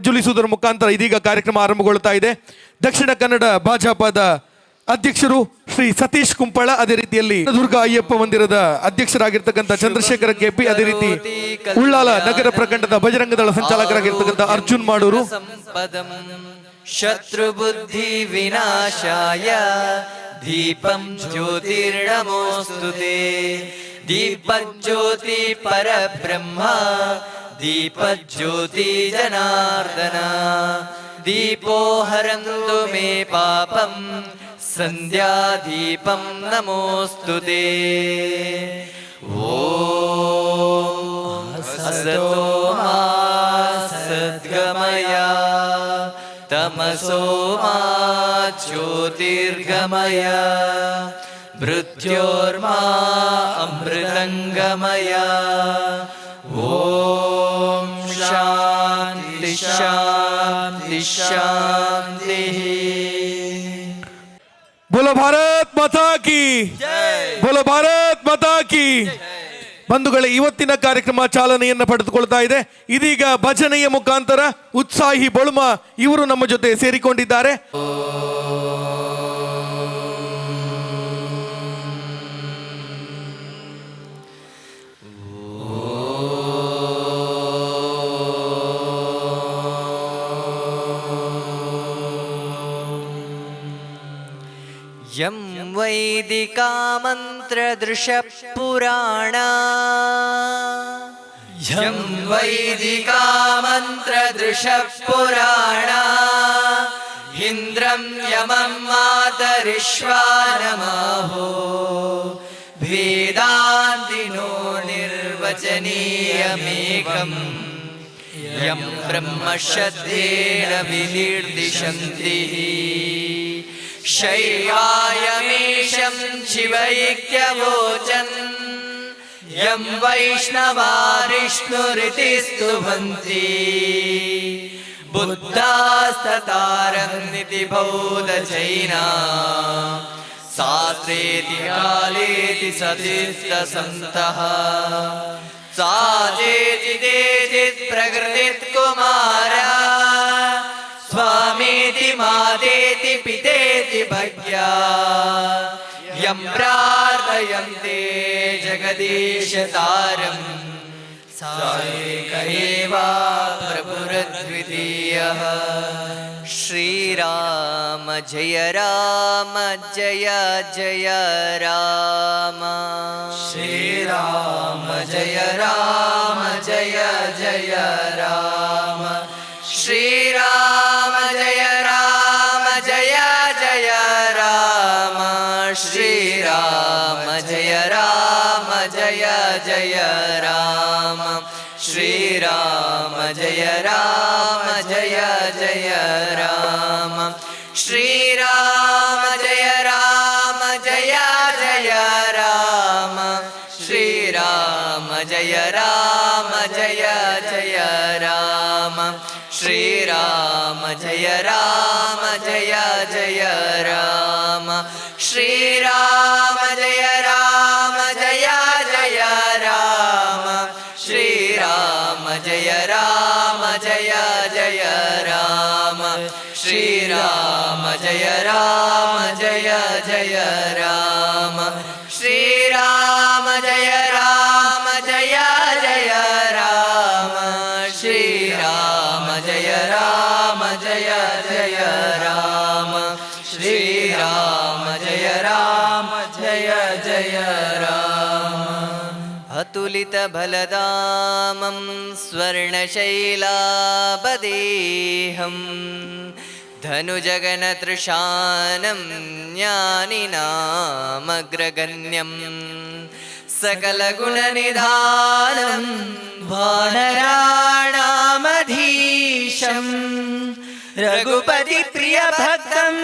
ಪ್ರಜ್ವಲಿಸುವುದರ ಮುಖಾಂತರ ಇದೀಗ ಕಾರ್ಯಕ್ರಮ ಆರಂಭಗೊಳ್ತಾ ಇದೆ. ದಕ್ಷಿಣ ಕನ್ನಡ ಭಾಜಪದ ಅಧ್ಯಕ್ಷರು ಶ್ರೀ ಸತೀಶ್ ಕುಂಪಳ, ಅದೇ ರೀತಿಯಲ್ಲಿ ದುರ್ಗ ಅಯ್ಯಪ್ಪ ಮಂದಿರದ ಅಧ್ಯಕ್ಷರಾಗಿರ್ತಕ್ಕಂಥ ಚಂದ್ರಶೇಖರ ಕೆಪಿ, ಅದೇ ರೀತಿ ಉಳ್ಳಾಲ ನಗರ ಪ್ರಖಂಡದ ಬಜರಂಗದಳ ಸಂಚಾಲಕರಾಗಿರ್ತಕ್ಕಂಥ ಅರ್ಜುನ್ ಮಾಡೂರು. ಶತ್ರು ಬುದ್ಧಿ ವಿನಾಶಾಯ ದೀಪಂ ಜ್ಯೋತಿರ್ನಮೋಸ್ತುತೇ. ದೀಪಜ್ಯೋತಿ ಪರಬ್ರಹ್ಮ ದೀಪಜ್ಯೋತಿ ಜನಾರ್ದನ. ದೀಪೋ ಹರಂತು ಮೇ ಪಾಪಂ ಸಂಧ್ಯಾದೀಪಂ ನಮೋಸ್ತುತೇ. ಓಂ ಹಸತೋ ಮಾ ಸದ್ಗಮಯ ತಮಸೋ ಮಾ ಜ್ಯೋತಿರ್ಗಮಯ ಮೃತ್ಯೋರ್ಮಾ ಅಮೃತಂಗಮಯ. ಓಂ ಶಾಂತಿ ಶಾಂತಿ ಶಾಂತಿ. ಬೋಲೋ ಭಾರತ್ ಮಾತಾ ಕಿ ಬೋಲೋ ಭಾರತ್ ಮಾತಾ ಕಿ. ಬಂಧುಗಳೇ, ಇವತ್ತಿನ ಕಾರ್ಯಕ್ರಮ ಚಾಲನೆಯನ್ನ ಪಡೆದುಕೊಳ್ತಾ ಇದೆ. ಇದೀಗ ಭಜನೆಯ ಮುಖಾಂತರ ಉತ್ಸಾಹಿ ಬಳುಮ ಇವರು ನಮ್ಮ ಜೊತೆ ಸೇರಿಕೊಂಡಿದ್ದಾರೆ. ಯಂ ವೈದಿಕಾ ಮಂತ್ರದೃಶ ಪುರಾಣ. ಯಂ ವೈದಿಕಾ ಮಂತ್ರದೃಶ ಪುರಾಣ. ಇಂದ್ರಂ ಯಮಂ ಮಾತರಿಶ್ವಾನಮಾಹೋ. ವೇದಾಂತಿನೋ ನಿರ್ವಚನೀಯಮೇಕಂ ಯಂ ಬ್ರಹ್ಮಶ್ರದ್ಧೇನ ವಿನಿರ್ದಿಶಂತಿ. ಶೈವಾಯಮೇಶಂ ಶಿವೈಕ್ಯವೋಚನ್ ಯಂ ವೈಷ್ಣವಾ ವಿಷ್ಣುರಿತಿ ಸ್ತುವಂತಿ. ಬುದ್ಧಾಸ್ತತಾರನ್ನಿತಿ ಬೌದ್ಧ ಜೈನಾ. ಶಾಸ್ತ್ರೇತಿ ಕಾಲೇತಿ ಸತೀರ್ಥ ಸಂತಃ. ಸಾಚೇತಿ ತೇಚಿತ್ ಪ್ರಕೃತಿತ್ ಕುಮಾರ. ಸ್ವಾಮೇತಿ ಮಾತೇತಿ ಪಿತೇತಿ ಭಗ್ಯಾ. ಯಂ ಪ್ರಾರ್ಥಯಂತೆ ಜಗದೀಶ ತಾರಂ. ಸಾಯೇಕ ಏವ ಪ್ರಭುರದ್ವಿತೀಯಃ. ಶ್ರೀರಾಮ ಜಯ ರಾಮ ಜಯ ಜಯ ರಾಮ. ಶ್ರೀರಾಮ ಜಯ ರಾಮ ಜಯ ಜಯ ರಾಮ. ಶ್ರೀರಾಮ ಜಯ ರಾಮ ಜಯ ಜಯ ರಾಮ. ಶ್ರೀರಾಮ ಜಯ ರಾಮ ಜಯ ಜಯ ರಾಮ. ಶ್ರೀರಾಮ ಜಯ ರಾಮ ಜಯ ಜಯ ರಾಮ. ಶ್ರೀರಾಮ ಜಯ ರಾಮ ಜಯ ಜಯ ರಾಮ. ಶ್ರೀರಾಮ ಜಯ ರಾಮ ಜಯ ಜಯ ರಾಮ. ಶ್ರೀರಾಮ ಜಯ ರಾಮ ಜಯ ಜಯ ರಾಮ. ಶ್ರೀರಾಮ ಜಯ ರಾಮ ಜಯ ಜಯ ರಾಮ. ಶ್ರೀರಾಮ ಜಯ ರಾಮ ಜಯ ಜಯ ರಾಮ. ಶ್ರೀರಾಮ ಜಯ ರಾಮ ಜಯ ಜಯ ರಾಮ. ಶ್ರೀರಾಮ ಜಯ ರಾಮ ಜಯ ಜಯ ರಾಮ. ಶ್ರೀರಾಮ ಜಯ ರಾಮ ಜಯ ಜಯ ರಾಮ. ಶ್ರೀರಾಮ ಜಯ ರಾಮ ಜಯ ಜಯ ರಾಮ. ಅತುಲಿತ ಬಲದಾಮಂ ಸ್ವರ್ಣಶೈಲಾಪದೇಹಂ. ಧನುಜಗನ ತೃಷಾನಂ ಜ್ಞಾನಿನಾಮಗ್ರಗಣ್ಯಂ. ಸಕಲ ಗುಣ ನಿಧಾನಂ ವಾನರಾಣಾಮಧೀಶಂ. ರಘುಪತಿ ಪ್ರಿಯ ಭಕ್ತಂ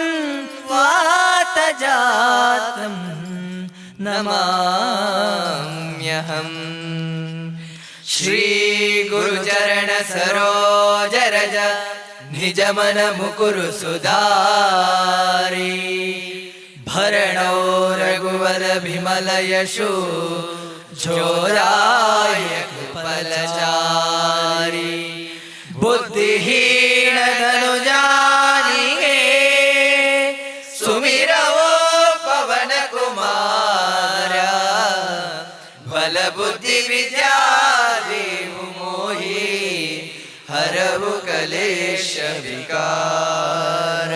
ವಾತಜಾತಂ ನಮಾಮ್ಯಹಂ. ಶ್ರೀ ಗುರುಚರಣ ಸರೋಜರಜ ನಿಜ ಮನ ಮುಕುರು ಸುಧಾರಿ. ಭರಣೋ ರಘುವರ ವಿಮಲ ಯಶೋ ಜೋರಾಯ ಕೃಪಲಚಾರಿ. बुद्धिहीन विद्या देहु मोहि हरहु कलेश विकार।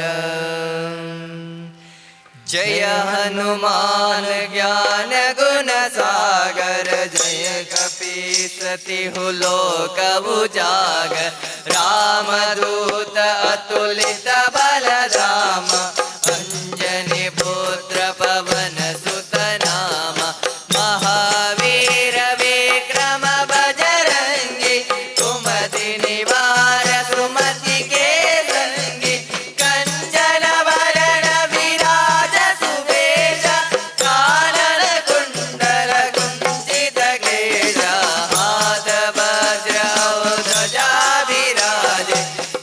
जय हनुमान ज्ञान गुण सागर जय कपीसतिहु लोक उजागर। रामदूत अतुलित बलधाम अंजनी पुत्र पवन सुत नाम। महावीर विक्रम बजरंगी सुमति निवार सुमति के संगी। कंचन वरण विराज सुवेश कानन कुंडल कुंचित केश। हाथ वज्र ध्वजा विराजे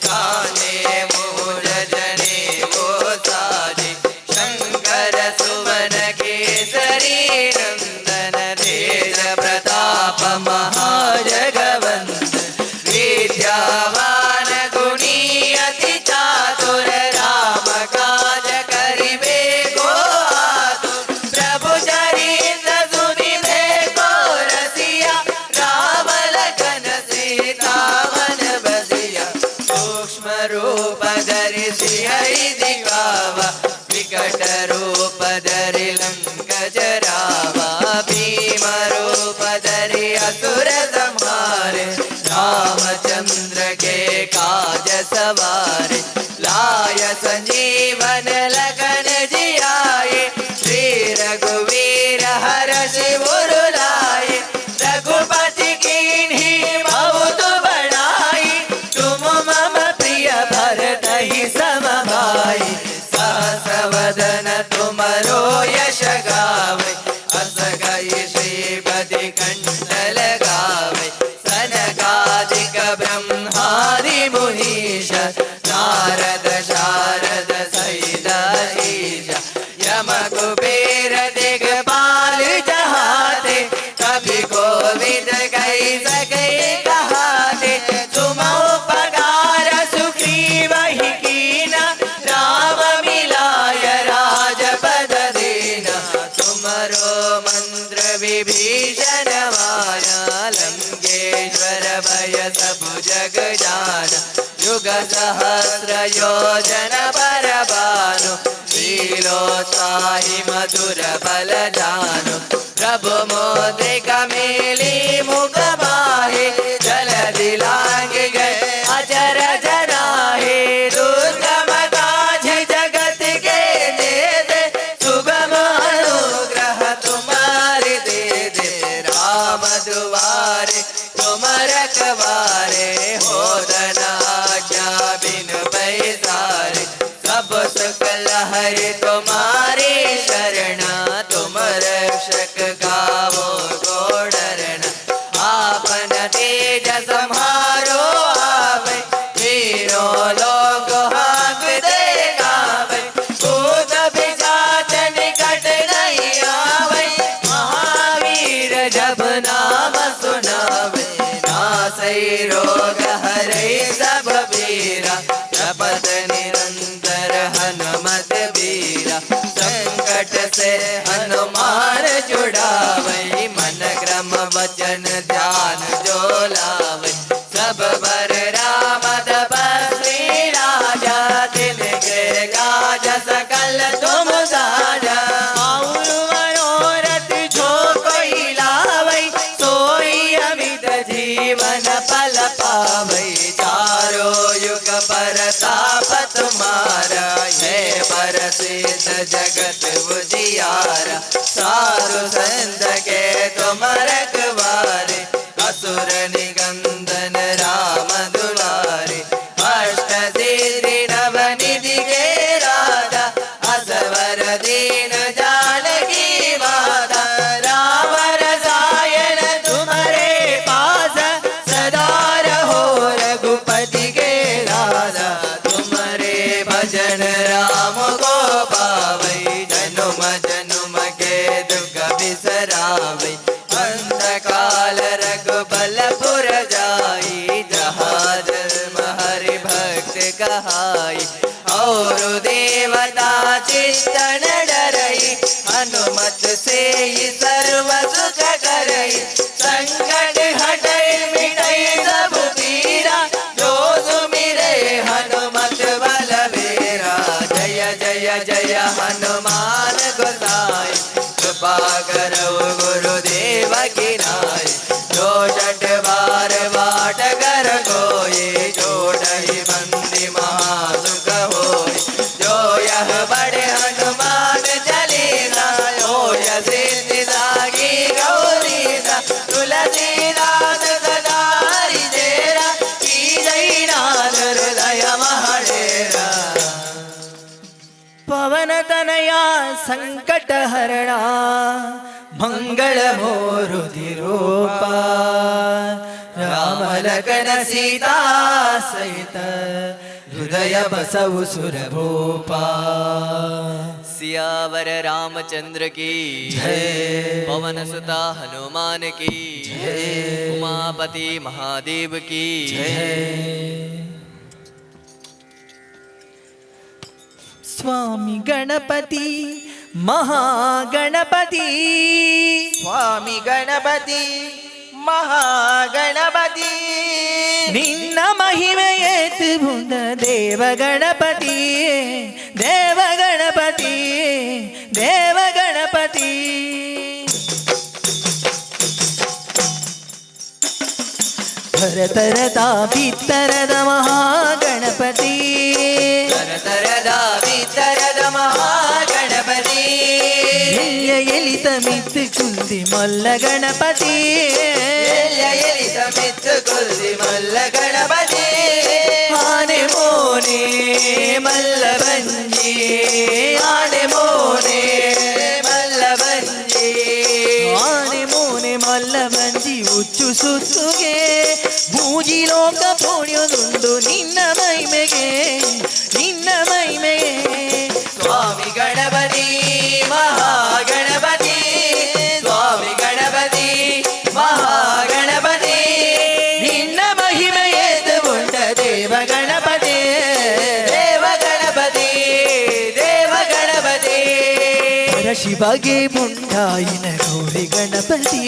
काने मूल जनेऊ साजे। शंकर सुवन केसरी नंदन तेज प्रताप महाजगवंदन। विद्यावान गुणी अति चातुर राम काज करिबे को आतुर। प्रभु चरित्र सुनिबे को रसिया राम लखन सीता मन बसिया। सूक्ष्म रूप धरि सिंहरि दिखावा विकट रूप धरि लंक जरावा। भीम रूप धरि असुर संहारे रामचंद्र के काज सवारे। लाय संजीवन लगन जियाए श्री रघुवीर हरषि उर लाए। रघुपति कीन्ही बहुत बड़ाई तुम मम प्रिय भरतहि सम भाई। सहस वदन तुमरो यश गावे अस गई श्रीपति कंठ लगावे। सनकादिक ब्रह्मादि मुनीश नारद शारद सहित ईश। यम कुबेर दिगपाल जहाते कभी कोविद गई सके कहाते। तुम उपकार सुग्रीव ही कीना राम मिलाय राजपद दीना। तुमरो मंत्र विभीषण माना लंकेश्वर भय सब जग जाना। युग सहस्र योजन पर भानु लीलो साहि मधुर बल जानु। प्रभु मोदिका मेली मुख माहे जलधि लांघि गए अजर जनाहे। दुर्गम काज जगत के जेते सुगम अनुग्रह तुम्हारे दे दे। राम दुआरे तुम रखवारे हो आज्ञा बिन पैसारे। सब सकल हरि तुम्हारे शरणा तुम रक्षक गावो को डरना। आपन तेज सम्हारो आवे तीनों लोग हांकते गावे। भूत पिशाच निकट नहीं आवे महावीर जब नाम सुनावे। नासै रोग हरै सब पीरा जपत निरंतर हनुमत बीरा। संकट से हनुमान छुड़ावै मन क्रम वचन ध्यान जो लावै। सब बर राम तपस्वी राजा तिनके काज सकल तुम साजा। और मनोरथ जो कोई लावै सोई अमित जीवन फल पावै। चारो युग परताप तुम्हारा है प्रसिद्ध जगत उजियारा। साधु संत के तुम रखवारे असुर निकंदन राम दुलारे। अष्ट सिद्धि नव निधि के राधा असवर दीन जानकी माता। राम रसायन तुम्हारे पास सदा रहो रघुपति के दादा। तुम्हारे भजन राम को पावै जनुम जनुम के दुख बिसरावै। अंत काल रघुबलपुर जाई जहाँ जन्म हरि भक्त कहाई। और देवता चित्तन डरई हनुमत से ही सर्व सुख करई। संग जय हनुमान गोसाई कृपा करो गुरुदेव की नाई जो जट बार बाट कर कोई जोड़हि बंदी महासुख होय जो यह बड़े हनुमान चालीसा हो सिद्धि सागी गौरीसा तुलसीदास सदा हरिचेरा की जय नाथ हृदय महडेरा पवन तनया संकट हरणा मंगल मूर्ति रूपा राम लखन सीता सहित हृदय बसवु सुर भूपा सियावर रामचंद्र की जय पवन सुता हनुमान की जय उमापति महादेव की जय स्वामी गणपति महागणपति स्वामी गणपति महागणपति निन्न महिमेयेतु बुंद देव गणपति देव गणपति देव गणपति तरतरदा भितರದ महागणपति तरतरदा भितರದ महागणपति ಎಲಿತ ಮಿತ್ತು ಕುಲ್ದಿ ಮಲ್ಲ ಗಣಪತಿ ಎಲಿತ ಮಿತ್ತು ಕುಲ್ದಿ ಮಲ್ಲ ಗಣಪತಿ ಆನೆ ಮೋನೆ ಮಲ್ಲ ಬಂಜಿ ಆನೆ ಮೋನೆ ಮಲ್ಲ ಬಂಜಿ ಆನೆ ಮೋನೆ ಮಲ್ಲ ಬಂಜಿ ಉಚ್ಚು ಸುತ್ತುಗೆ ಬೂಜಿ ಲೋಕ ಪುಣ್ಯದುಂಡು ನಿನ್ನ ಮಹಿಮೆಗೆ ನಿನ್ನ ಮಹಿಮೆಗೆ ಸ್ವಾಮಿ ಗಣಪತಿ महागणपति स्वामी गणपति महागणपति निन्न महिमेयेतु बुंड देव गणपति देव गणपति देव गणपति हर शिवगे बुंडायिन गौरी गणपति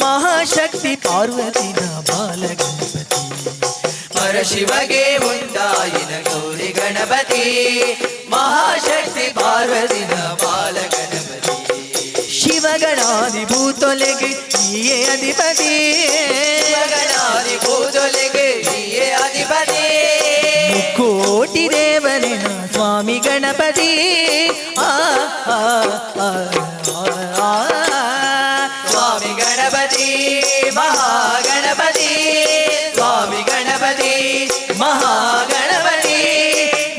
महाशक्ति पार्वती न बाल गणपति हर शिवगे बुंडायिन गौरी गणपति महाशक्ति पार्वती न बाल गणपति शिवगणाधिभूतोलेगे ये अधिपति शिवगणाधिभूतोलेगे ये अधिपति मुक्कोटि देवने स्वामी गणपति आ आ आ आ स्वामी गणपति महागणपति स्वामी गणपति महागणपति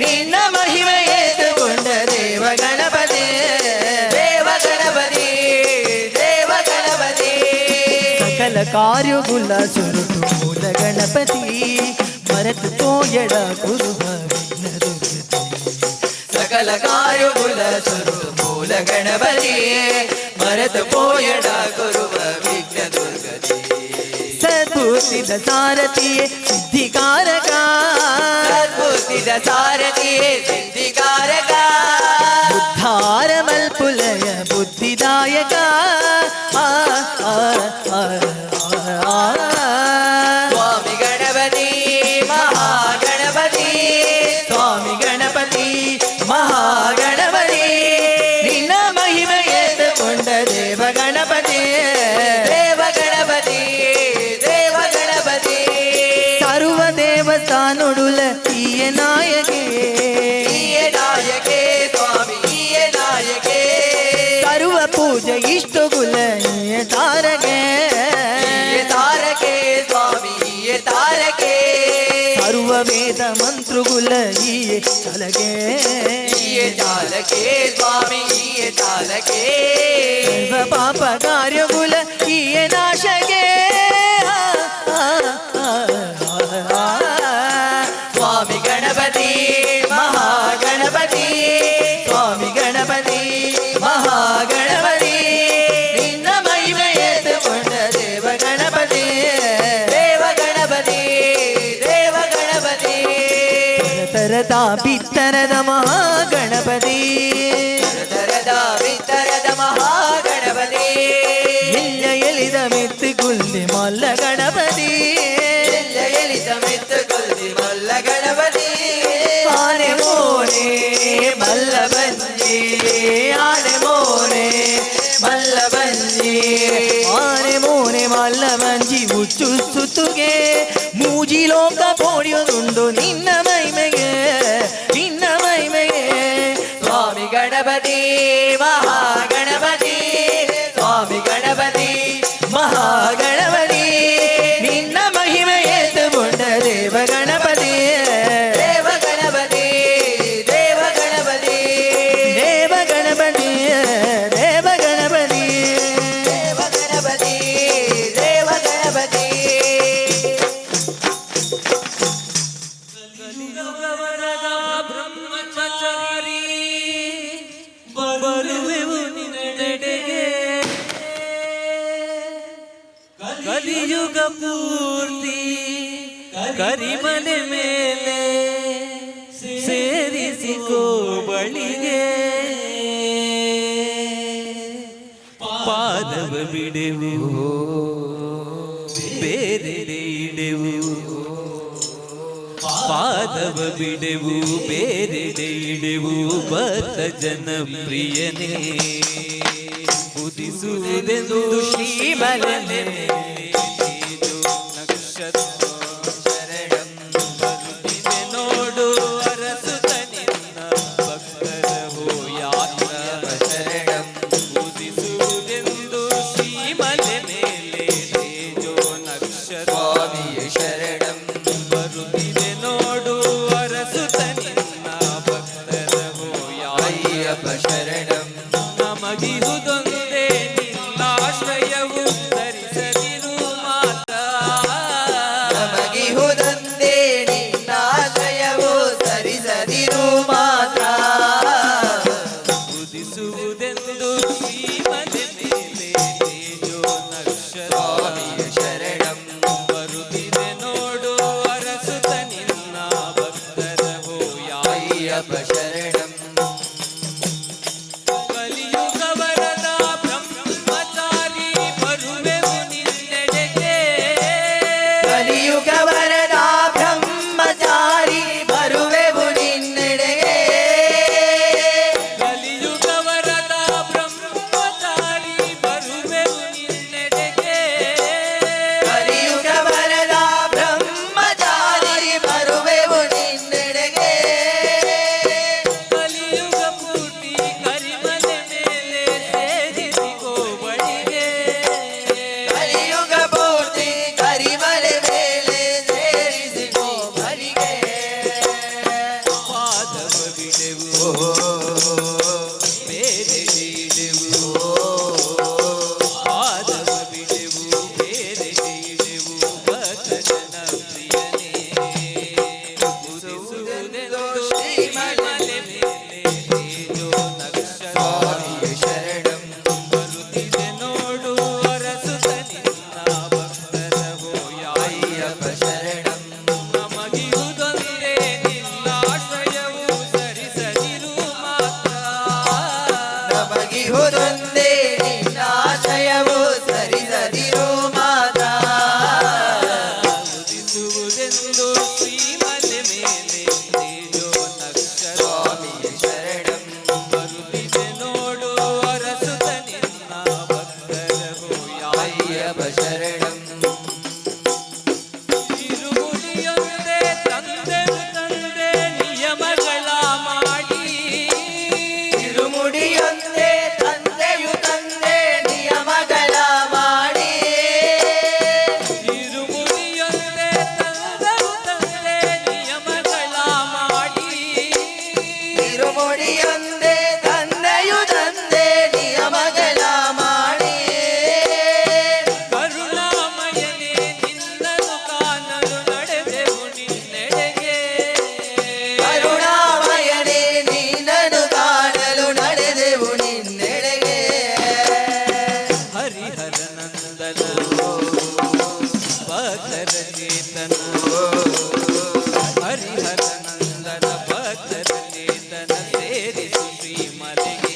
निन्न महिमेयेतु बुंड देव गणपति देव गणपति देव गणपति सकल ಕಾರ್ಯಗುಲ ಸುರುಟು ಮೂಲ ಗಣಪತಿ ಮರೆತು ತೋಯಡ ಗುರುವ ವಿಘ್ನ ದುರ್ಗತಿ सकल ಕಾರ್ಯಗುಲ ಸುರುಟು ಮೂಲ ಗಣಪತಿ ಮರೆತು ತೋಯಡ ಗುರುವ ವಿಘ್ನ ದುರ್ಗತಿ ಸದ್ಬುದ್ಧಿದ ಸಾರಥಿಯೇ ಸಿದ್ಧಿಕಾರಕ ಸದ್ಬುದ್ಧಿದ ಸಾರಥಿಯೇ ಸಿದ್ಧಿಕಾರಕ ಉದ್ಧಾರ ಮಲ್ಪುಲಯ ಬುದ್ಧಿದಾಯಕ ಸ್ವಾಮಿ ಗಣಪತಿ ಮಹಾಗಣಪತಿ ಸ್ವಾಮಿ ಗಣಪತಿ ಮಹಾಗಣಪತಿ ನಿನ್ನ ಮಹಿಮೆಯೇತು ಕೊಂಡ ದೇವ ಗಣಪತಿ ದೇವ ಗಣಪತಿ ದೇವ ಗಣಪತಿ ಸರ್ವ ದೇವಸ್ಥಾನುಡುಲ ಈಯ ನಾಯಕೆ ಸ್ವಾಮಿ ಈಯ ನಾಯಕೆ ಸರ್ವ ಪೂಜೆ ಇಷ್ಟು ಗುಲ ಈಯ ತಾರಕೆ ಸ್ವಾಮಿ ಈಯ ತಾರಕೆ ಸರ್ವ ವೇದ ಮಂತ್ರಗುಲ ಈಯ ಚಾಲಕೆ ಸ್ವಾಮಿ ಈಯ ಚಾಲಕೆ ಸರ್ವ ಪಾಪ ಕಾರ್ಯಗುಲ ಈಯ ನಾಶಕೆ ಸ್ವಾಮಿ ಗಣಪತಿ ಮಹಾಗಣಪತಿ ಸ್ವಾಮಿ ಗಣಪತಿ ಮಹಾಗಣಪತಿ ನಿನ್ನ ಮಹಿಮೆಯೇತು ಕೊಂಡ ದೇವ ಗಣಪತಿ ದೇವ ಗಣಪತಿ ದೇವ ಗಣಪತಿ ತರತರದ ಬಿತ್ತರದ ಮಹಾಗಣಪತಿ ತರತರದ ಬಿತ್ತರದ ಮಹಾಗಣಪತಿ ಎಲ್ಲ ಎಲಿದ ಮೆತ್ತು ಗುಲ್ದಿ ಮಲ್ಲ ಗಣಪತಿ ಎಲ್ಲ ಎಲಿದ ಮೆತ್ತು ಗುಲ್ದಿ ಮಲ್ಲ ಗಣಪತಿ ಆನೆ ಮೋನೆ ಮಲ್ಲ ಆನೆ ಮೋನೆ ಮಲ್ಲ ಬಂಜಿ ಆನೆ ಮೋನೆ ಮಲ್ಲ ಬಂಜಿ ಹುಚ್ಚು ಸುತ್ತುಗೆ ಮೂಜಿ ಲೋಕ ಪೋಡಿಯುದುಂಡು ನಿನ್ನ ಮೈಮೆಗೆ ನಿನ್ನ ಮೈಮೆಗೆ ಸ್ವಾಮಿ ಗಣಪತಿ ಮಹಾಗಣಪತಿ ಸ್ವಾಮಿ ಗಣಪತಿ ಮಹಾಗಣಪತಿ ನಿನ್ನ ಮಹಿಮೆ ಎತ್ತುಕೊಂಡ ದೇವ ಗಣಪತಿ ದೇವ ಗಣಪತಿ ದೇವ ಗಣಪತಿ ದೇವ ಗಣಪತಿ ದೇವ ಗಣಪತಿ ದೇವ ಗಣಪತಿ ದೇವ ಗಣಪತಿ ಬ್ರಹ್ಮಚಾರಿ ಬರುವೆವು ನಿನ್ನೆಡೆಗೆ ಕಲಿಯುಗ ಪೂರ್ತಿ ಕರಿಮನೆ ಮೇಲೆ ಸೇರಿಸಿಕೋ ಬಳಿಗೆ ಪಾದವ ಬಿಡೆವು ಬೇರೆ ಇಡೆವು ಪಾದವ ಬಿಡೆವು ಬೇರೆ ಇಡೆವು ಬತ್ತ ಜನಪ್ರಿಯನೇ ಉದಿಸುವುದೆಂದು ಶ್ರೀಮಲನೆ ಶರಣಂ ಬರುತ್ತಿದೆ ನೋಡು ಅರಸುತ ನಿನ್ನ ಭಕ್ತರ ಹೋ ಯಾತ್ರ ಶರಣಂ ಉದಿಸುವುದೆಂದು ಶ್ರೀಮಲೆ ಮೇಲೆ ತೇಜೋ ನಕ್ಷತ್ರ ಸ್ವಾಮಿಯ ಶರಣಂ ಬರುತ್ತಿದೆ ನೋಡು ಅರಸುತ ನಿನ್ನ ಭಕ್ತರ ಹೋ ಅಯ್ಯಪ್ಪ ಶರಣಂ ನಮಗಿರುವುದೊಂದೇ ನಿನ್ನಾಶ್ರಯವು ಧರಿಸದಿರು ಮಾತ್ರ ನಮಗಿರುವುದೊಂದೇ ನಿನ್ನಾಶ್ರಯವು ಧರಿಸದಿರು ಮಾತ್ರ ಉದಿಸುವುದೆಂದು ಶ್ರೀಮಲೆ ಮೇಲೆ ತೇಜೋ ನಕ್ಷತ್ರ ಸ್ವಾಮಿಯ ಶರಣಂ ಬರುತ್ತಿದೆ ನೋಡು ಅರಸುತ ನಿನ್ನ ಭಕ್ತರ ಹೋ ಅಯ್ಯಪ್ಪ ಶರಣಂ ಕಲಿಯುಗವರದ ಬ್ರಹ್ಮಚಾರಿ ಬರುವೆವು ನಿನ್ನೆಡೆಗೆ ಕಲಿಯುಗವರದ ಬ್ರಹ್ಮಚಾರಿ ಬರುವೆವು ನಿನ್ನೆಡೆಗೆ ಕಲಿಯುಗವರದ ಬ್ರಹ್ಮಚಾರಿ ಬರುವೆವು ನಿನ್ನೆಡೆಗೆ ಕಲಿಯುಗವರದ ಬ್ರಹ್ಮಚಾರಿ ಬರುವೆವು ನಿನ್ನೆಡೆಗೆ ಕಲಿಯುಗ ಪೂರ್ತಿ ಕರಿಮಲೆ ಮೇಲೆ ಸೇರಿಸಿಕೋ ಬಳಿಗೆ ಕಲಿಯುಗ ಪೂರ್ತಿ ಕರಿಮಲೆ ಮೇಲೆ ಸೇರಿಸಿಕೋ ಬಳಿಗೆ ಪಾದವ ಬಿಡೆವು ಬೇರೆ ಇಡೆವು ಪಾದವ ಬಿಡೆವು ಬೇರೆ ಇಡೆವು ಭಕ್ತ ಜನಪ್ರಿಯನೇ ಉದಿಸುವುದೆಂದು ಶ್ರೀಮಲೆ ಮೇಲೆ ತೇಜೋ ನಕ್ಷತ್ರ ಸ್ವಾಮಿಯ ಶರಣಂ ಬರುತ್ತಿದೆ ನೋಡು ಅರಸುತ ನಿನ್ನ ಭಕ್ತರ ಹೋ ಅಯ್ಯಪ್ಪ ಶರಣಂ ನಮಗಿರುವುದೊಂದೇ ನಿನ್ನಾಶ್ರಯವು ಧರಿಸದಿರು ಮಾತ್ರ ನಮಗಿರುವುದೊಂದೇ ನಿನ್ನಾಶ್ರಯವು ಧರಿಸದಿರು ಮಾತ್ರ ಉದಿಸುವುದೆಂದು ಶ್ರೀಮಲೆ ಮೇಲೆ ತೇಜೋ ನಕ್ಷತ್ರ ಸ್ವಾಮಿಯ ಶರಣಂ ಬರುತ್ತಿದೆ ನೋಡು ಅರಸುತ ನಿನ್ನ ಭಕ್ತರ ಹೋ ಅಯ್ಯಪ್ಪ ಶರಣಂ ಇರುಮುಡಿಯೊಂದೇ ತಂದೆವು ತಂದೆ ನಿಯಮಗಳ ಮಾಡಿ ಇರುಮುಡಿಯೊಂದೇ ತಂದೆಯು ತಂದೆ ನಿಯಮಗಳ ಮಾಡಿ ಇರುಮುಡಿಯೊಂದೇ ತಂದೆವು ತಂದೆ ನಿಯಮಗಳ ಮಾಡಿ ಇರುಮುಡಿಯೊಂದೇ ತಂದೆಯು ತಂದೆ ನಿಯಮಗಳ ಮಾಡಿ ಕರುಣಾಮಯನೇ ನಿನ್ನನ್ನು ಕಾಣಲು ನಡೆದೆವು ನಿನ್ನೆಡೆಗೆ ಕರುಣಾಮಯನೇ ನಿನ್ನನ್ನು ಕಾಣಲು ನಡೆದೆವು ನಿನ್ನೆಡೆಗೆ ಹರಿಹರ ನಂದನ ಭಕ್ತರ ಚೇತನ ಹರಿಹರ ನಂದನ ಭಕ್ತರ ಚೇತನ ಸೇರಿಸು ಶ್ರೀಮಲೆಗೆ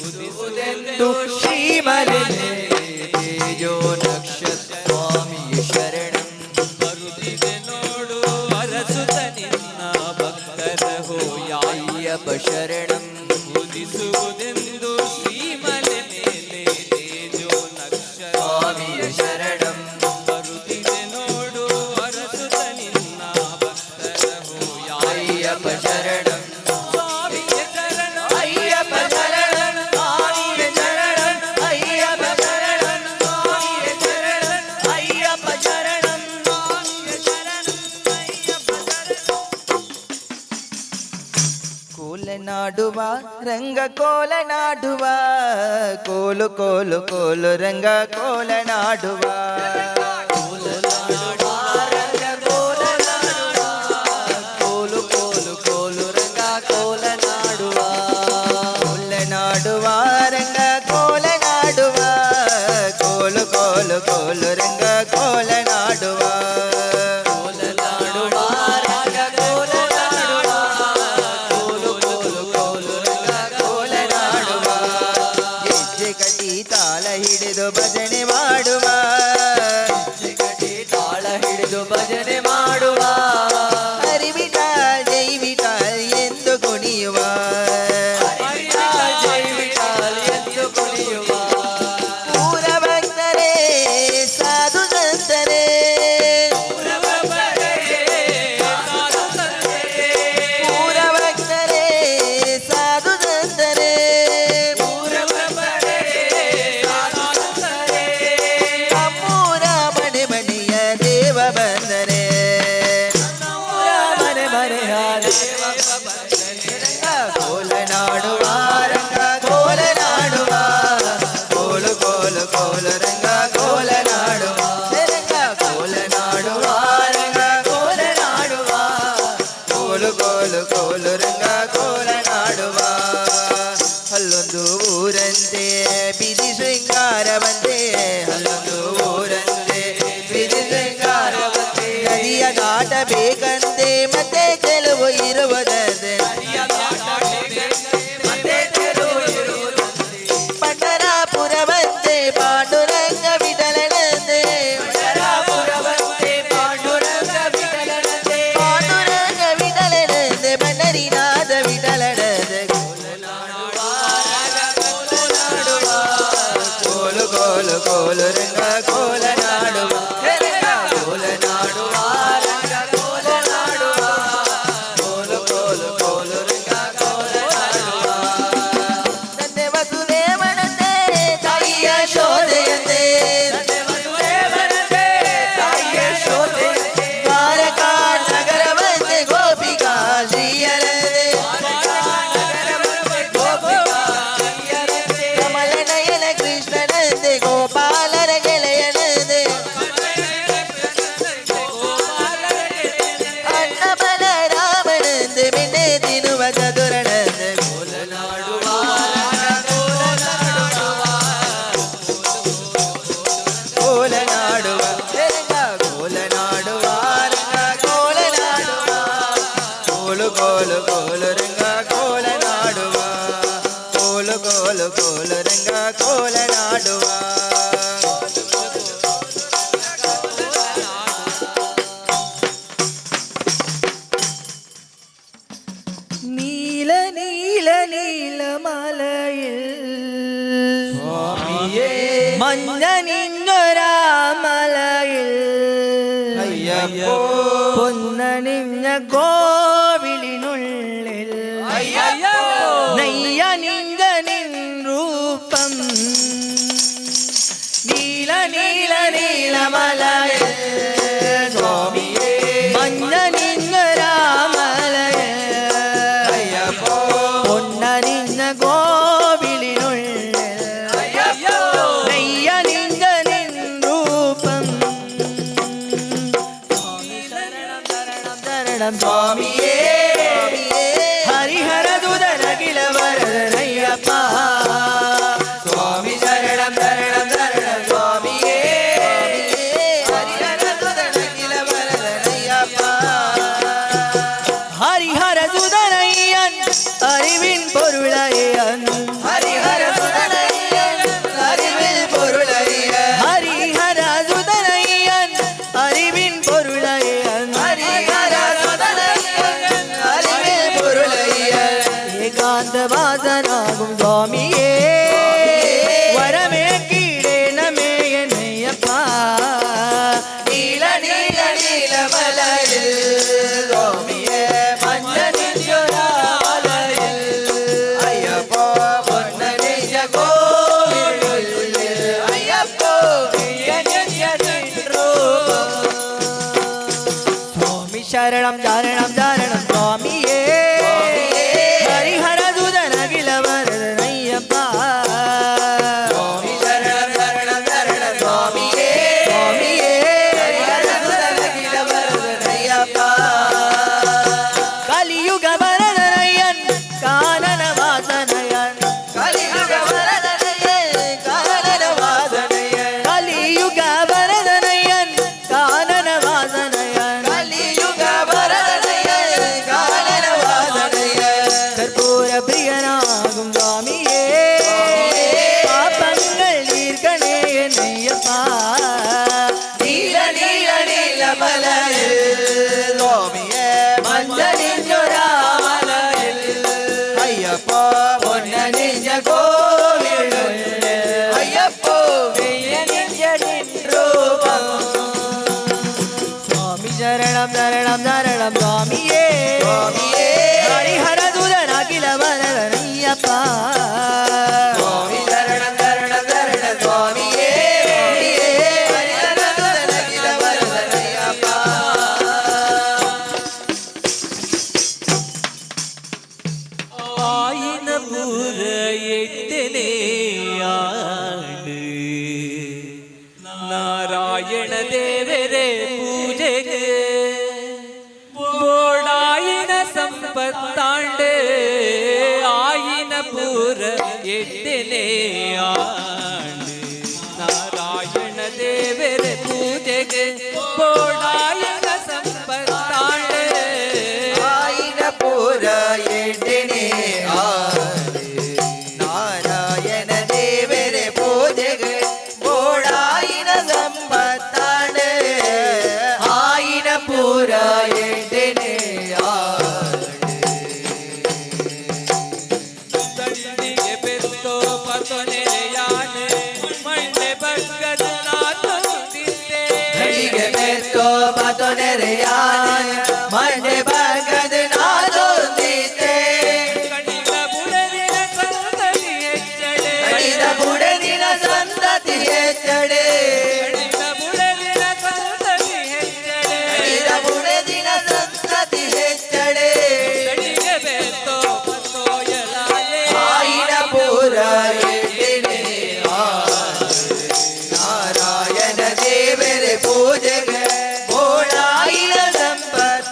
ಉದಿಸುವುದೆಂದು ಶ್ರೀಮಲೆ ತೇಜೋ ನಕ್ಷತ್ರ ಸ್ವಾಮಿಯ ಶರಣಂ ಬರುತ್ತಿದೆ ನೋಡು ಅರಸುತ ನಿನ್ನ ಭಕ್ತರ ಭಕ್ತರ ಹೋಯಾಯ್ಯಪ್ಪ ಶರಣಂ ಉದಿಸುವುದೆಂದು ಶ್ರೀಮಲೆ ಮೇಲೆ ತೇಜೋ ನಕ್ಷರ ಸ್ವಾಮಿಯ ಶರಣಂ ಬರುತ್ತಿದೆ ನೋಡು ಅರಸುತ ನಿನ್ನ ಭಕ್ತರ ಹೋಯಾಯ್ಯಪ್ಪ ಅಯ್ಯಪ್ಪ ಶರಣಂ ಸ್ವಾಮಿಯ ಶರಣ ಅಯ್ಯಪ್ಪ ಶರಣಂ ಸ್ವಾಮಿಯ ಶರಣಂ ಅಯ್ಯಪ್ಪ ಶರಣಂ ಸ್ವಾಮಿಯ ಶರಣಂ ಅಯ್ಯಪ್ಪ ಶರಣಂ ಸ್ವಾಮಿಯ ಶರಣಂ ಅಯ್ಯಪ್ಪ ಶರಣಂ ಕೋಲನಾಡುವ ರಂಗ ಕೋಲನಾಡುವ ಕೋಲು ಕೋಲು ಕೋಲು ರಂಗ ಕೋಲನಾಡುವ ರಂಗ ಕೋಲನಾಡುವ ಕೋಲು ಕೋಲು ಕೋಲು ರಂಗ ಕೋಲನಾಡುವ ಕೋಲನಾಡುವ ರಂಗ ಕೋಲನಾಡುವ ಕೋಲು ಕೋಲು ಕೋಲು ರಂಗ ಕೋಲನಾಡುವ ಕೋಲನಾಡುವ ರಂಗ ಕೋಲನಾಡುವ ಕೋಲು ಕೋಲು ಕೋಲು ರಂಗ ಕೋಲನಾಡುವ ಹೆಜ್ಜೆ ಕಟ್ಟಿ ತಾಳ ಹಿಡಿದು ಭಜನೆ ಮಾಡುವ ಹೆಜ್ಜೆ ಕಟ್ಟಿ ತಾಳ ಹಿಡಿದು ಭಜನೆ ಮಾಡುವ ಹರಿವಿಠಾಲ್ ಜೈ ವಿಠಾಲ್ ಎಂದು ಕುಣಿಯುವ ಹರಿವಿಠಾಲ್ ಜೈ ವಿಠಾಲ್ ಎಂದು ಕುಣಿಯುವ ಪೂರ ಭಕ್ತರೇ ಸಾಧು ಸಂತರೇ ಪೂರ ಭಕ್ತರೇ ಸಾಧು ಸಂತರೇ ನಮ್ಮೂರ ಮನೆ ಮನೆಯ ದೇವ ಬಂದರೆ ನಮ್ಮೂರ ಮನೆ ಮನೆಯ ದೇವ ಕೋಲನಾಡುವ ರಂಗ ಕೋಲನಾಡುವ ಕೋಲು ಕೋಲು ಕೋಲು ರಂಗ ಕೋಲನಾಡುವ ರಂಗ ಕೋಲನಾಡುವ ರಂಗ ಕೋಲನಾಡುವ ಕೋಲು ಕೋಲು ಕೋಲು ರಂಗ ಕೋಲನಾಡುವ ಅಲ್ಲೊಂದು ಊರಂತೆ ಬಿದಿ ಶೃಂಗಾರವಂತೆ ಅಲ್ಲೊಂದು ಊರಂತೆ ಬಿದಿ ಶೃಂಗಾರವಂತೆ ನದಿಯ ದಾಟಬೇಕಂತೆ ಮತ್ತೆ ಕೆಲವು ಇರುವುದಂತೆ ಪಂಡರಾಪುರವಂತೆ ಪಾಂಡುರಂಗ ವಿಠಲನಂತೆ ಪಂಡರಾಪುರವಂತೆ ಪಾಂಡುರಂಗ ವಿಠಲನಂತೆ ಪಾಂಡುರಂಗ ವಿಠಲನಂತೆ ಬನ್ನರಿನಾದ ವಿಠಲನಂತೆ ಕೋಲು ಕೋಲು ಕೋಲು ರಂಗ ಕೋಲನಾಡುವ ರಂಗ ಕೋಲನಾಡುವ ರಂಗ ಕೋಲನಾಡುವ ಕೋಲು ಕೋಲು ಕೋಲು ರಂಗ ಕೋಲನಾಡುವ ತಂದೆ ವಸುದೇವನಂತೆ ತಾಯಿಯ ಶೋಧೆಯಂತೆ ತಂದೆ ವಸುದೇವನಂತೆ ತಾಯಿಯ ಶೋಧೆಯಂತೆ ದ್ವಾರಕಾ ನಗರವಂತೆ ಗೋಪಿಕಾ ಶ್ರೀಯರಂತೆ ಕಮಲ ನಯನ ಕೃಷ್ಣನಂತೆ ಗೋಪಾಲರ ಗೆಳೆಯನಂತೆ ಅಣ್ಣ ಬಲರಾಮನಂತೆ ಬೆಣ್ಣೆ ತಿನ್ನುವ ಚತುರನಂತೆ ಕೋಲನಾಡುವ ಕೋಲನಾಡುವ ರಂಗ ಕೋಲನಾಡುವ ರಂಗ ಕೋಲನಾಡುವ ಕೋಲು ಕೋಲು ಕೋಲು ರಂಗ ಕೋಲನಾಡುವ ಕೋಲು ಕೋಲು ಕೋಲು ರಂಗ ಕೋಲನಾಡುವ നീല നീല നീലമലയിൽ മഞ്ഞ നിന്നൊരാമലയിൽ പൊന്നണിഞ്ഞ കോവിലിനുള്ളിൽ നെയ്യ നിങ്ക നിൻ രൂപം നീല നീല നീലമലയിൽ സ്വാമിയേ മഞ്ഞ നിന്നൊരാമലയിൽ പൊന്നണിഞ്ഞ കോവിലിനുള്ളിൽ നെയ്യ നിങ്ക നിൻ രൂപം ശരണം സ്വാമിയേ ഹരിഹര ദുതനകില വരദനയ്യപ്പ സ്വാമി ശരണം ശരണം ശരണം സ്വാമിയേ ഹരിഹര ദുതനകില വരദനയ്യപ്പ ഹരിഹര ദുതനയ്യൻ അറിവിൻ പൊരുളയ്യൻ ഹരിഹര ദുതനയ്യൻ അറിവിൻ പൊരുളയ്യൻ ഹരിഹര ദുതനയ്യൻ അറിവിൻ പൊരുളയ്യൻ ഹരിഹര ദുതനയ്യൻ ஏகாந்தவாசனாகும் சுவாமியே வரமே கீழேனமே என்னையப்பா நீல நீல நீல மலையில் சுவாமியே மஞ்சளின் ஜொராமலையில் ஐயப்போ பொன்ன நிஜ கோவில் ஐயப்போ சுவாமி சரணம் சரணம் சரணம் சுவாமியே ஹரிஹர தூதன் அகில வரதன் ஐயப்பா சுவாமி சரணம் சரணம் சரணம் சுவாமியே சுவாமியே ஹரிஹர தூதன் அகில வரதன் ஐயப்பா கலியுக வரதனையன் கானன வாசனையன் கலியுக வரதனையன் கானன வாசனையன் கலியுக வரதனையன் கானன வாசனையன் கலியுக வரதனையன் கானன வாசனையன் கற்பூர பிரியனாகும் சுவாமியே பாப்பங்கள் நீர்கணே என்னையப்பா நீல நீல நீல மலையில் சுவாமியே மஞ்சளின் ஜொராமலையில் ஐயப்போ பொன்ன நிஜ கோவில் ஐயப்போ நெஞ்சனின் ரூபம் சுவாமி சரணம் சரணம் சரணம் சுவாமியே சுவாமியே ஹரிஹர தூதன் அகில வரதன் ஐயப்பா சுவாமி சரணம் சரணம் சரணம் சுவாமியே சுவாமியே ஹரிஹர தூதன் அகில வரதன் ஐயப்பா ஆயினபுர எட்டனே ஆண்டு ನಾರಾಯಣ ದೇವರೇ ಪೂಜೆಗೆ ಬೋಡಾಯಿನ ಸಂಪತ್ತಾಂಡೆ ಆಯಿನ ಪೂರ ಎಟ್ಟನೆ ಆಂಡೆ ನಾರಾಯಣ ದೇವರೇ ಪೂಜೆಗೆ ಬೋಡಾಯಿನ ಸಂಪತ್ತಾಂಡೆ ஆயின பூர எட்டனே ஆண்டு நாராயண தேவரே பூஜைக்கு போடாயின சம்பத்தாண்டு ஆயின பூர எட்டனே ஆண்டு ದಂಡಿಗೆ ಬೆತ್ತೋ ಪತೊನೆರೆಯಾನೆ ಮಂಡೆ ಬಗ್ಗದ ನಾತೊಂದಿದ್ದೆ ಹೀಗೆ ಬೆತ್ತೋ ಪತೊನೆರೆಯಾನೆ ಮಂಡೆ ಬಗ್ಗದ ನಾದೊಂದಿದ್ದೆ ಕಣಿದ ಬುಡದಿನ ಸಂತತಿ ಹೆಚ್ಚಡೆ ಕಡಿದ ಬುಡದಿನ ಸಂತತಿ ಹೆಚ್ಚಡೆ ಕಣಿದ ಬುಡದಿನ ಸಂತತಿ ಹೆಚ್ಚಡೆ ಕಡಿದ ಬುಡದಿನ ಸಂತತಿ ಹೆಚ್ಚಡೆ ದಂಡಿಗೆ ಬೆತ್ತೋ ಪತೊಯಲಾಲೆ ಆಯಿನ ಪೂರ ಎಟ್ಟನೆ ನಾರಾಯಣ ದೇವರ ಪೂಜೆಗೆ ಬೋಡಾಯಿನ ಸಂಪತ್ತ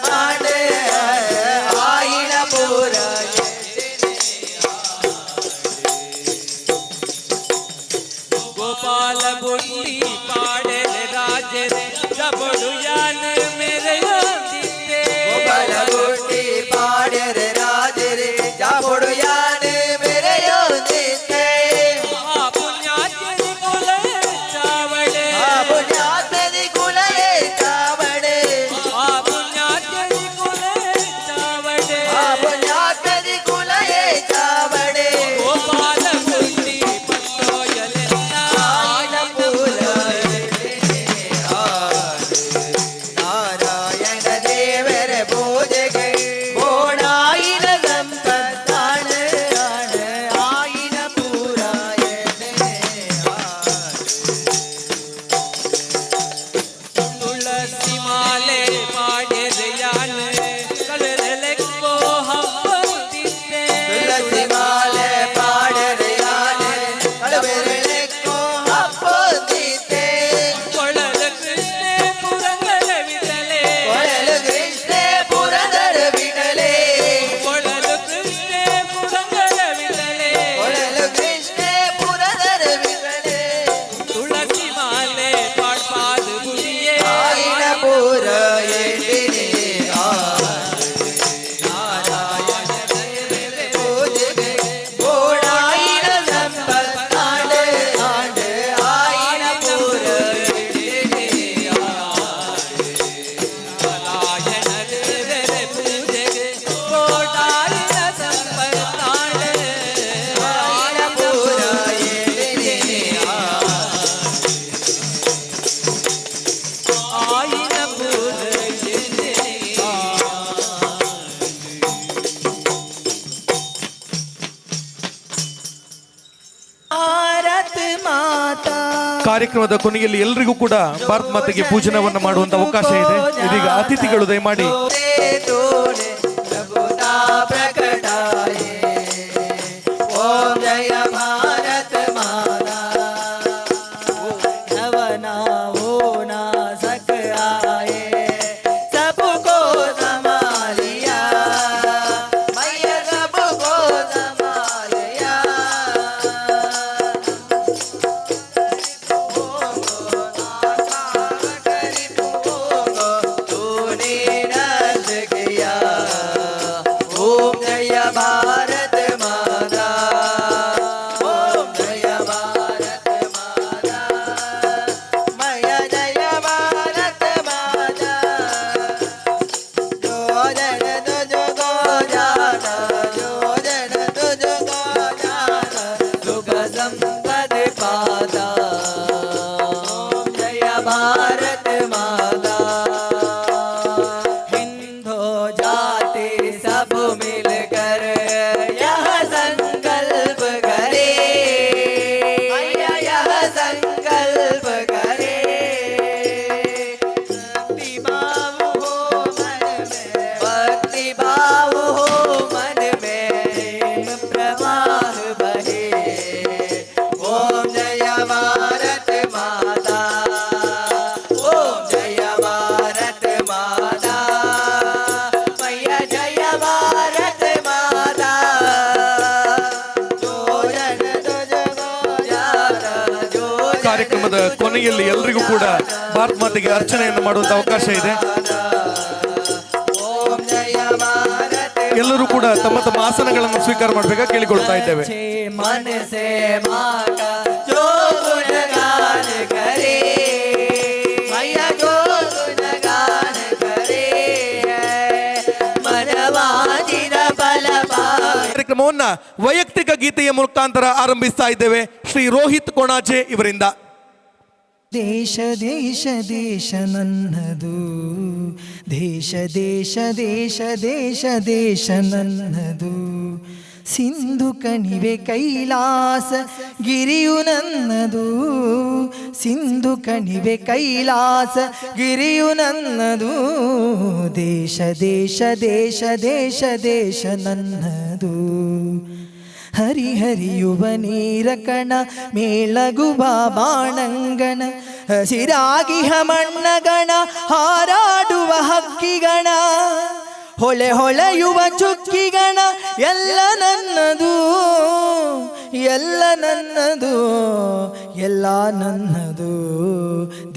ಕಾರ್ಯಕ್ರಮದ ಕೊನೆಯಲ್ಲಿ ಎಲ್ರಿಗೂ ಕೂಡ ಭಾರತ ಮಾತೆಗೆ ಪೂಜನವನ್ನು ಮಾಡುವಂತ ಅವಕಾಶ ಇದೆ. ಇದೀಗ ಅತಿಥಿಗಳು ದಯಮಾಡಿ तोरे प्रभुता प्रकटाए ओम जय भारत माता नवना हो ना सक आए सबको संभालिया मैया सबको संभालिया तूने रद्द किया ओम जय भारत माता ओम जय भारत माता मैया जय भारत माता जो जन तुझको जाना जो जन तुझको जाना सुख संपद पाता ओम जय भारत माता हिंदू जाति सब मिलकर यह संकल्प करे मैया यह संकल्प करे भक्ति भाव हो मन में भक्ति भाव हो मन में प्रेम प्रवाह बहे ओम जय भारत माता ओम जय भारत माता मैया जय भारत माता जो जन तुझको जाना जो ಕಾರ್ಯಕ್ರಮದ ಕೊನೆಯಲ್ಲಿ ಎಲ್ರಿಗೂ ಕೂಡ ಭಾರತ ಮಾತೆಗೆ ಅರ್ಚನೆಯನ್ನು ಮಾಡುವಂತ ಅವಕಾಶ ಇದೆ. ओम जय भारत ಎಲ್ಲರೂ ಕೂಡ ತಮ್ಮ ತಮ್ಮ ಆಸನಗಳನ್ನು ಸ್ವೀಕಾರ ಮಾಡಬೇಕಾ ಕೇಳಿಕೊಳ್ತಾ ಇದ್ದೇವೆ. अच्छे मन से माँ का जो गुणगान करे मैया जो गुणगान करे मनवांछित फल पावे ಕಾರ್ಯಕ್ರಮವನ್ನ ವೈಯಕ್ತಿಕ ಗೀತೆಯ ಮುಖಾಂತರ ಆರಂಭಿಸ್ತಾ ಇದ್ದೇವೆ. ಶ್ರೀ ರೋಹಿತ್ ಕೊಣಾಚೆ ಇವರಿಂದ. ದೇಶ ದೇಶ ದೇಶ ನನ್ನದು ದೇಶ ದೇಶ ದೇಶ ದೇಶ ದೇಶ ನನ್ನದು ಸಿಂಧು ಕಣಿವೆ ಕೈಲಾಸ ಗಿರಿಯು ನನ್ನದು ಸಿಂಧು ಕಣಿವೆ ಕೈಲಾಸ ಗಿರಿಯು ನನ್ನದು ದೇಶ ದೇಶ ದೇಶ ದೇಶ ದೇಶ ನನ್ನದು ಹರಿಹರಿಯುವ ನೀರ ಕಣ ಮೇಳಗುವ ಬಾಣಂಗಣ ಹಸಿರಾಗಿ ಮಣ್ಣಗಣ ಹಾರಾಡುವ ಹಕ್ಕಿಗಣ ಹೊಳೆ ಹೊಳೆಯುವ ಚುಕ್ಕಿಗಣ ಎಲ್ಲ ನನ್ನದು ಎಲ್ಲ ನನ್ನದು ಎಲ್ಲ ನನ್ನದು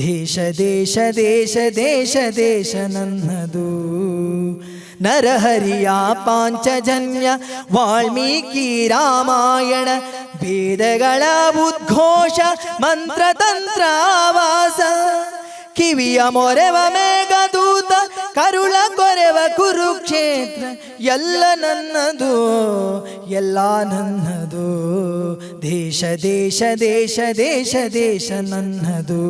ದೇಶ ದೇಶ ದೇಶ ದೇಶ ದೇಶ ನನ್ನದು ನರಹರಿಯ ಪಾಂಚಜನ್ಯ ವಾಲ್ಮೀಕಿ ರಾಮಾಯಣ ವೇದಗಳ ಉದ್ಘೋಷ ಮಂತ್ರತಂತ್ರಾವಾಸ ಕಿವಿಯ ಮೊರೆವ ಮೇಘದೂತ ಕರುಳ ಕೊರೆವ ಕುರುಕ್ಷೇತ್ರ ಎಲ್ಲ ನನ್ನದು ಎಲ್ಲ ನನ್ನದು ದೇಶ ದೇಶ ದೇಶ ದೇಶ ದೇಶ ನನ್ನದು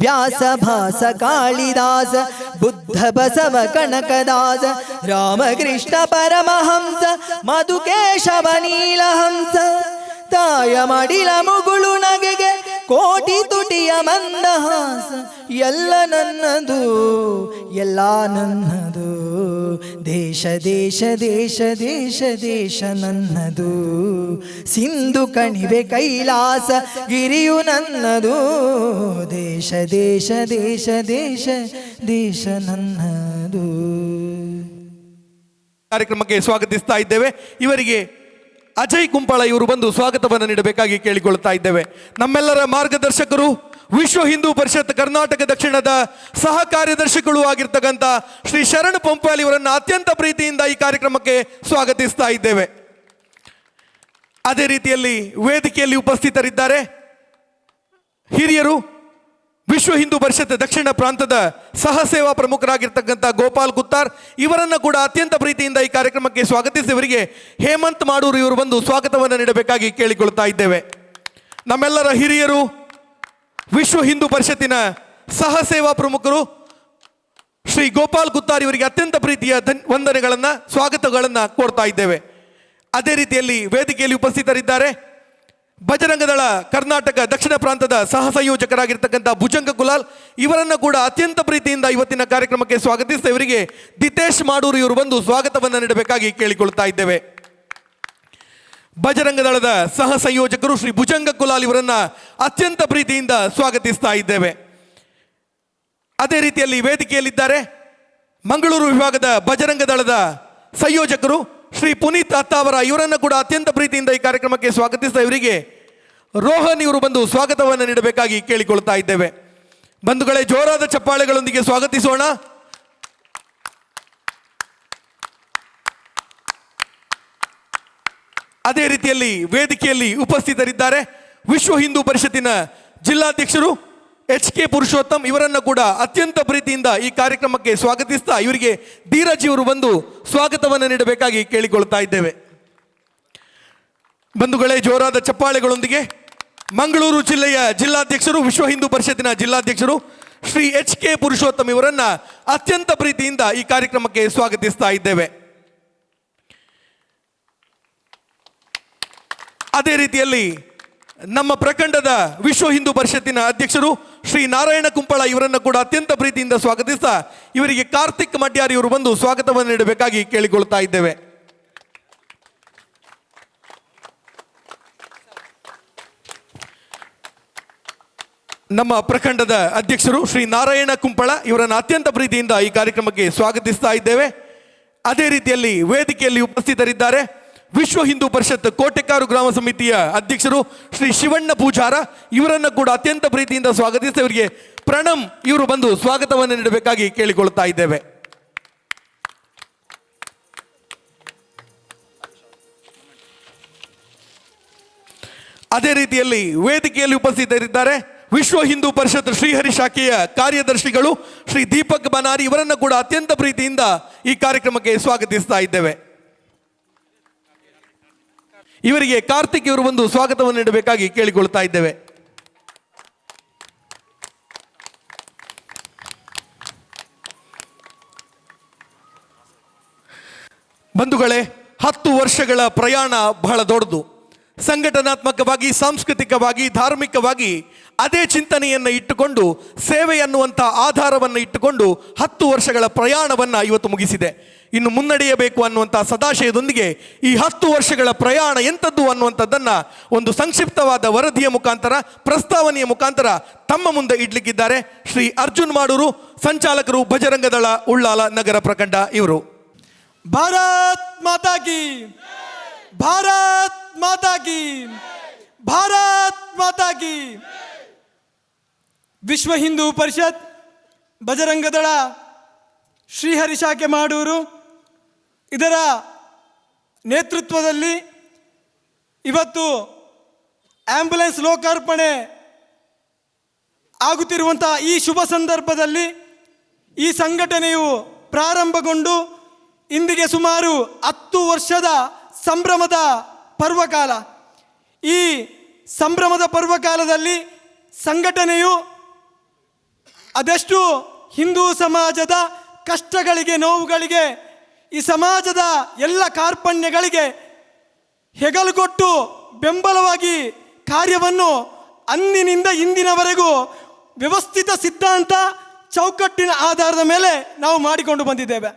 ವ್ಯಾಸ ಭಾಸ ಕಾಳಿದಾಸ ಬುದ್ಧ ಬಸವ ಕನಕದಾಸ ರಾಮಕೃಷ್ಣ ಪರಮಹಂಸ ಮಧುಕೇಶವ ನೀಲಹಂಸ ತಾಯ ಮಡಿಲ ಮುಗುಳು ನಗೆಗೆ ಕೋಟಿ ತುಟಿಯ ಮಂದಹಾಸ ಎಲ್ಲ ನನ್ನದು ಎಲ್ಲ ನನ್ನದು ದೇಶ ದೇಶ ದೇಶ ದೇಶ ದೇಶ ನನ್ನದು ಸಿಂಧು ಕಣಿವೆ ಕೈಲಾಸ ಗಿರಿಯು ನನ್ನದು ದೇಶ ದೇಶ ದೇಶ ದೇಶ ದೇಶ ನನ್ನದು. ಕಾರ್ಯಕ್ರಮಕ್ಕೆ ಸ್ವಾಗತಿಸ್ತಾ ಇದ್ದೇವೆ. ಇವರಿಗೆ ಅಜಯ್ ಕುಂಪಳ ಇವರು ಬಂದು ಸ್ವಾಗತವನ್ನು ನೀಡಬೇಕಾಗಿ ಕೇಳಿಕೊಳ್ತಾ ಇದ್ದೇವೆ. ನಮ್ಮೆಲ್ಲರ ಮಾರ್ಗದರ್ಶಕರು, ವಿಶ್ವ ಹಿಂದೂ ಪರಿಷತ್ ಕರ್ನಾಟಕ ದಕ್ಷಿಣದ ಸಹ ಕಾರ್ಯದರ್ಶಿಗಳು ಆಗಿರ್ತಕ್ಕಂಥ ಶ್ರೀ ಶರಣ್ ಪಂಪಾಲಿ ಇವರನ್ನು ಅತ್ಯಂತ ಪ್ರೀತಿಯಿಂದ ಈ ಕಾರ್ಯಕ್ರಮಕ್ಕೆ ಸ್ವಾಗತಿಸ್ತಾ ಇದ್ದೇವೆ. ಅದೇ ರೀತಿಯಲ್ಲಿ ವೇದಿಕೆಯಲ್ಲಿ ಉಪಸ್ಥಿತರಿದ್ದಾರೆ ಹಿರಿಯರು, ವಿಶ್ವ ಹಿಂದೂ ಪರಿಷತ್ ದಕ್ಷಿಣ ಪ್ರಾಂತದ ಸಹ ಸೇವಾ ಪ್ರಮುಖರಾಗಿರ್ತಕ್ಕಂಥ ಗೋಪಾಲ್ ಗುತ್ತಾರ್ ಇವರನ್ನು ಕೂಡ ಅತ್ಯಂತ ಪ್ರೀತಿಯಿಂದ ಈ ಕಾರ್ಯಕ್ರಮಕ್ಕೆ ಸ್ವಾಗತಿಸಿ ಇವರಿಗೆ ಹೇಮಂತ್ ಮಾಡೂರು ಇವರು ಬಂದು ಸ್ವಾಗತವನ್ನು ನೀಡಬೇಕಾಗಿ ಕೇಳಿಕೊಳ್ತಾ ಇದ್ದೇವೆ. ನಮ್ಮೆಲ್ಲರ ಹಿರಿಯರು, ವಿಶ್ವ ಹಿಂದೂ ಪರಿಷತ್ತಿನ ಸಹ ಸೇವಾ ಪ್ರಮುಖರು ಶ್ರೀ ಗೋಪಾಲ್ ಗುತ್ತಾರ್ ಇವರಿಗೆ ಅತ್ಯಂತ ಪ್ರೀತಿಯ ವಂದನೆಗಳನ್ನು ಸ್ವಾಗತಗಳನ್ನು ಕೋರ್ತಾ ಇದ್ದೇವೆ. ಅದೇ ರೀತಿಯಲ್ಲಿ ವೇದಿಕೆಯಲ್ಲಿ ಉಪಸ್ಥಿತರಿದ್ದಾರೆ ಬಜರಂಗದಳ ಕರ್ನಾಟಕ ದಕ್ಷಿಣ ಪ್ರಾಂತದ ಸಹ ಸಂಯೋಜಕರಾಗಿರ್ತಕ್ಕಂಥ ಭುಜಂಗ ಕುಲಾಲ್ ಇವರನ್ನು ಕೂಡ ಅತ್ಯಂತ ಪ್ರೀತಿಯಿಂದ ಇವತ್ತಿನ ಕಾರ್ಯಕ್ರಮಕ್ಕೆ ಸ್ವಾಗತಿಸ್ತಾ ಇವರಿಗೆ ದಿತೇಶ್ ಮಾಡೂರು ಇವರು ಬಂದು ಸ್ವಾಗತವನ್ನು ನೀಡಬೇಕಾಗಿ ಕೇಳಿಕೊಳ್ತಾ ಇದ್ದೇವೆ. ಬಜರಂಗದಳದ ಸಹ ಸಂಯೋಜಕರು ಶ್ರೀ ಭುಜಂಗ ಕುಲಾಲ್ ಇವರನ್ನ ಅತ್ಯಂತ ಪ್ರೀತಿಯಿಂದ ಸ್ವಾಗತಿಸ್ತಾ ಇದ್ದೇವೆ. ಅದೇ ರೀತಿಯಲ್ಲಿ ವೇದಿಕೆಯಲ್ಲಿದ್ದಾರೆ ಮಂಗಳೂರು ವಿಭಾಗದ ಬಜರಂಗದಳದ ಸಂಯೋಜಕರು ಶ್ರೀ ಪುನೀತ್ ಅತ್ತಾವರ ಇವರನ್ನು ಕೂಡ ಅತ್ಯಂತ ಪ್ರೀತಿಯಿಂದ ಈ ಕಾರ್ಯಕ್ರಮಕ್ಕೆ ಸ್ವಾಗತಿಸ್ತಾ ಇವರಿಗೆ ರೋಹನ್ ಇವರು ಬಂದು ಸ್ವಾಗತವನ್ನು ನೀಡಬೇಕಾಗಿ ಕೇಳಿಕೊಳ್ತಾ ಇದ್ದೇವೆ. ಬಂಧುಗಳೇ, ಜೋರಾದ ಚಪ್ಪಾಳೆಗಳೊಂದಿಗೆ ಸ್ವಾಗತಿಸೋಣ. ಅದೇ ರೀತಿಯಲ್ಲಿ ವೇದಿಕೆಯಲ್ಲಿ ಉಪಸ್ಥಿತರಿದ್ದಾರೆ ವಿಶ್ವ ಹಿಂದೂ ಪರಿಷತ್ತಿನ ಜಿಲ್ಲಾಧ್ಯಕ್ಷರು HK ಪುರುಷೋತ್ತಮ್ ಇವರನ್ನು ಕೂಡ ಅತ್ಯಂತ ಪ್ರೀತಿಯಿಂದ ಈ ಕಾರ್ಯಕ್ರಮಕ್ಕೆ ಸ್ವಾಗತಿಸ್ತಾ ಇವರಿಗೆ ಧೀರಜ್ ಇವರು ಬಂದು ಸ್ವಾಗತವನ್ನು ನೀಡಬೇಕಾಗಿ ಕೇಳಿಕೊಳ್ತಾ ಇದ್ದೇವೆ. ಬಂಧುಗಳೇ, ಜೋರಾದ ಚಪ್ಪಾಳೆಗಳೊಂದಿಗೆ ಮಂಗಳೂರು ಜಿಲ್ಲೆಯ ಜಿಲ್ಲಾಧ್ಯಕ್ಷರು ವಿಶ್ವ ಹಿಂದೂ ಪರಿಷತ್ತಿನ ಜಿಲ್ಲಾಧ್ಯಕ್ಷರು ಶ್ರೀ HK ಪುರುಷೋತ್ತಮ್ ಇವರನ್ನ ಅತ್ಯಂತ ಪ್ರೀತಿಯಿಂದ ಈ ಕಾರ್ಯಕ್ರಮಕ್ಕೆ ಸ್ವಾಗತಿಸ್ತಾ ಇದ್ದೇವೆ. ಅದೇ ರೀತಿಯಲ್ಲಿ ನಮ್ಮ ಪ್ರಖಂಡದ ವಿಶ್ವ ಹಿಂದೂ ಪರಿಷತ್ತಿನ ಅಧ್ಯಕ್ಷರು ಶ್ರೀ ನಾರಾಯಣ ಕುಂಪಳ ಇವರನ್ನು ಕೂಡ ಅತ್ಯಂತ ಪ್ರೀತಿಯಿಂದ ಸ್ವಾಗತಿಸ್ತಾ ಇವರಿಗೆ ಕಾರ್ತಿಕ್ ಮಡ್ಯಾರ್ ಇವರು ಬಂದು ಸ್ವಾಗತವನ್ನು ನೀಡಬೇಕಾಗಿ ಕೇಳಿಕೊಳ್ತಾ ಇದ್ದೇವೆ. ನಮ್ಮ ಪ್ರಖಂಡದ ಅಧ್ಯಕ್ಷರು ಶ್ರೀ ನಾರಾಯಣ ಕುಂಪಳ ಇವರನ್ನು ಅತ್ಯಂತ ಪ್ರೀತಿಯಿಂದ ಈ ಕಾರ್ಯಕ್ರಮಕ್ಕೆ ಸ್ವಾಗತಿಸ್ತಾ ಇದ್ದೇವೆ. ಅದೇ ರೀತಿಯಲ್ಲಿ ವೇದಿಕೆಯಲ್ಲಿ ಉಪಸ್ಥಿತರಿದ್ದಾರೆ ವಿಶ್ವ ಹಿಂದೂ ಪರಿಷತ್ ಕೋಟೆಕಾರು ಗ್ರಾಮ ಸಮಿತಿಯ ಅಧ್ಯಕ್ಷರು ಶ್ರೀ ಶಿವಣ್ಣ ಪೂಜಾರ ಇವರನ್ನು ಕೂಡ ಅತ್ಯಂತ ಪ್ರೀತಿಯಿಂದ ಸ್ವಾಗತಿಸ್ತಾ ಇವರಿಗೆ ಪ್ರಣಮ್ ಇವರು ಬಂದು ಸ್ವಾಗತವನ್ನು ನೀಡಬೇಕಾಗಿ ಕೇಳಿಕೊಳ್ತಾ ಇದ್ದೇವೆ. ಅದೇ ರೀತಿಯಲ್ಲಿ ವೇದಿಕೆಯಲ್ಲಿ ಉಪಸ್ಥಿತರಿದ್ದಾರೆ ವಿಶ್ವ ಹಿಂದೂ ಪರಿಷತ್ ಶ್ರೀಹರಿ ಶಾಖೆಯ ಕಾರ್ಯದರ್ಶಿಗಳು ಶ್ರೀ ದೀಪಕ್ ಬನಾರಿ ಇವರನ್ನು ಕೂಡ ಅತ್ಯಂತ ಪ್ರೀತಿಯಿಂದ ಈ ಕಾರ್ಯಕ್ರಮಕ್ಕೆ ಸ್ವಾಗತಿಸ್ತಾ ಇದ್ದೇವೆ. ಇವರಿಗೆ ಕಾರ್ತಿಕ್ ಇವರು ಒಂದು ಸ್ವಾಗತವನ್ನು ನೀಡಬೇಕಾಗಿ ಕೇಳಿಕೊಳ್ತಾ ಇದ್ದೇವೆ. ಬಂಧುಗಳೇ, 10 ವರ್ಷಗಳ ಪ್ರಯಾಣ ಬಹಳ ದೊಡ್ಡದು. ಸಂಘಟನಾತ್ಮಕವಾಗಿ, ಸಾಂಸ್ಕೃತಿಕವಾಗಿ, ಧಾರ್ಮಿಕವಾಗಿ ಅದೇ ಚಿಂತನೆಯನ್ನು ಇಟ್ಟುಕೊಂಡು ಸೇವೆ ಅನ್ನುವಂಥ ಆಧಾರವನ್ನು ಇಟ್ಟುಕೊಂಡು 10 ವರ್ಷಗಳ ಪ್ರಯಾಣವನ್ನು ಇವತ್ತು ಮುಗಿಸಿದೆ. ಇನ್ನು ಮುನ್ನಡೆಯಬೇಕು ಅನ್ನುವಂಥ ಸದಾಶಯದೊಂದಿಗೆ ಈ 10 ವರ್ಷಗಳ ಪ್ರಯಾಣ ಎಂಥದ್ದು ಅನ್ನುವಂಥದ್ದನ್ನು ಒಂದು ಸಂಕ್ಷಿಪ್ತವಾದ ವರದಿಯ ಮುಖಾಂತರ, ಪ್ರಸ್ತಾವನೆಯ ಮುಖಾಂತರ ತಮ್ಮ ಮುಂದೆ ಇಡ್ಲಿಕ್ಕಿದ್ದಾರೆ ಶ್ರೀ ಅರ್ಜುನ್ ಮಾಡೂರು, ಸಂಚಾಲಕರು ಬಜರಂಗದಳ ಉಳ್ಳಾಲ ನಗರ ಪ್ರಖಂಡ ಇವರು. ಭಾರತ್ ಮಾತಾ ಕಿ, ಭಾರತ್ ಮಾತಾ ಕಿ, ಭಾರತ್ ಮಾತಾ ಕಿ. ವಿಶ್ವ ಹಿಂದೂ ಪರಿಷತ್ ಬಜರಂಗದಳ ಶ್ರೀಹರಿ ಶಾಖೆ ಮಾಡೂರು ಇದರ ನೇತೃತ್ವದಲ್ಲಿ ಇವತ್ತು ಆಂಬ್ಯುಲೆನ್ಸ್ ಲೋಕಾರ್ಪಣೆ ಆಗುತ್ತಿರುವಂಥ ಈ ಶುಭ ಸಂದರ್ಭದಲ್ಲಿ ಈ ಸಂಘಟನೆಯು ಪ್ರಾರಂಭಗೊಂಡು ಇಂದಿಗೆ ಸುಮಾರು 10 ವರ್ಷದ ಸಂಭ್ರಮದ ಪರ್ವಕಾಲ. ಈ ಸಂಭ್ರಮದ ಪರ್ವಕಾಲದಲ್ಲಿ ಸಂಘಟನೆಯು ಅದೆಷ್ಟು ಹಿಂದೂ ಸಮಾಜದ ಕಷ್ಟಗಳಿಗೆ, ನೋವುಗಳಿಗೆ, ಈ ಸಮಾಜದ ಎಲ್ಲ ಕಾರ್ಪಣ್ಯಗಳಿಗೆ ಹೆಗಲುಕೊಟ್ಟು ಬೆಂಬಲವಾಗಿ ಕಾರ್ಯವನ್ನು ಅಂದಿನಿಂದ ಇಂದಿನವರೆಗೂ ವ್ಯವಸ್ಥಿತ ಸಿದ್ಧಾಂತ ಚೌಕಟ್ಟಿನ ಆಧಾರದ ಮೇಲೆ ನಾವು ಮಾಡಿಕೊಂಡು ಬಂದಿದ್ದೇವೆ.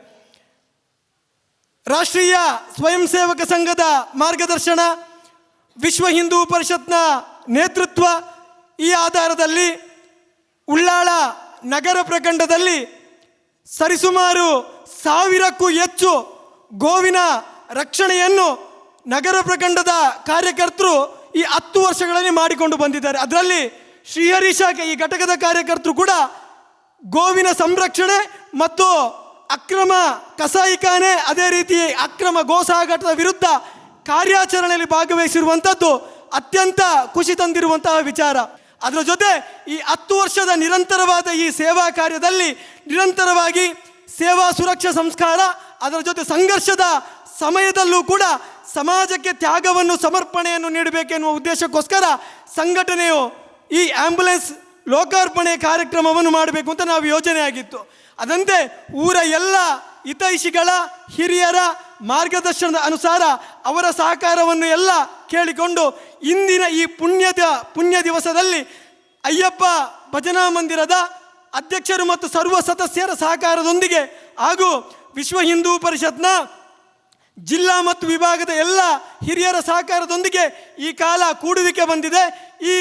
ರಾಷ್ಟ್ರೀಯ ಸ್ವಯಂ ಸೇವಕ ಸಂಘದ ಮಾರ್ಗದರ್ಶನ, ವಿಶ್ವ ಹಿಂದೂ ಪರಿಷತ್ನ ನೇತೃತ್ವ, ಈ ಆಧಾರದಲ್ಲಿ ಉಳ್ಳಾಳ ನಗರ ಪ್ರಖಂಡದಲ್ಲಿ ಸರಿಸುಮಾರು 1000ಕ್ಕೂ ಹೆಚ್ಚು ಗೋವಿನ ರಕ್ಷಣೆಯನ್ನು ನಗರ ಪ್ರಖಂಡದ ಕಾರ್ಯಕರ್ತರು ಈ 10 ವರ್ಷಗಳಲ್ಲಿ ಮಾಡಿಕೊಂಡು ಬಂದಿದ್ದಾರೆ. ಅದರಲ್ಲಿ ಶ್ರೀಹರಿ ಶಾಖೆ ಈ ಘಟಕದ ಕಾರ್ಯಕರ್ತರು ಕೂಡ ಗೋವಿನ ಸಂರಕ್ಷಣೆ ಮತ್ತು ಅಕ್ರಮ ಕಸಾಯಿಖಾನೆ, ಅದೇ ರೀತಿ ಅಕ್ರಮ ಗೋಸಾಗಾಟದ ವಿರುದ್ಧ ಕಾರ್ಯಾಚರಣೆಯಲ್ಲಿ ಭಾಗವಹಿಸಿರುವಂಥದ್ದು ಅತ್ಯಂತ ಖುಷಿ ತಂದಿರುವಂತಹ ವಿಚಾರ. ಅದರ ಜೊತೆ ಈ 10 ವರ್ಷದ ನಿರಂತರವಾದ ಈ ಸೇವಾ ಕಾರ್ಯದಲ್ಲಿ ನಿರಂತರವಾಗಿ ಸೇವಾ ಸುರಕ್ಷಾ ಸಂಸ್ಕಾರ, ಅದರ ಜೊತೆ ಸಂಘರ್ಷದ ಸಮಯದಲ್ಲೂ ಕೂಡ ಸಮಾಜಕ್ಕೆ ತ್ಯಾಗವನ್ನು, ಸಮರ್ಪಣೆಯನ್ನು ನೀಡಬೇಕೆನ್ನುವ ಉದ್ದೇಶಕ್ಕೋಸ್ಕರ ಸಂಘಟನೆಯು ಈ ಆಂಬ್ಯುಲೆನ್ಸ್ ಲೋಕಾರ್ಪಣೆ ಕಾರ್ಯಕ್ರಮವನ್ನು ಮಾಡಬೇಕು ಅಂತ ನಾವು ಯೋಜನೆ ಆಗಿತ್ತು. ಅದಂತೆ ಊರ ಎಲ್ಲ ಹಿತೈಷಿಗಳ ಹಿರಿಯರ ಮಾರ್ಗದರ್ಶನದ ಅನುಸಾರ ಅವರ ಸಹಕಾರವನ್ನು ಎಲ್ಲ ಕೇಳಿಕೊಂಡು ಇಂದಿನ ಈ ಪುಣ್ಯ ದಿವಸದಲ್ಲಿ ಅಯ್ಯಪ್ಪ ಭಜನಾ ಮಂದಿರದ ಅಧ್ಯಕ್ಷರು ಮತ್ತು ಸರ್ವ ಸದಸ್ಯರ ಸಹಕಾರದೊಂದಿಗೆ ಹಾಗೂ ವಿಶ್ವ ಹಿಂದೂ ಪರಿಷತ್ನ ಜಿಲ್ಲಾ ಮತ್ತು ವಿಭಾಗದ ಎಲ್ಲ ಹಿರಿಯರ ಸಹಕಾರದೊಂದಿಗೆ ಈ ಕಾಲ ಕೂಡುವಿಕೆ ಬಂದಿದೆ. ಈ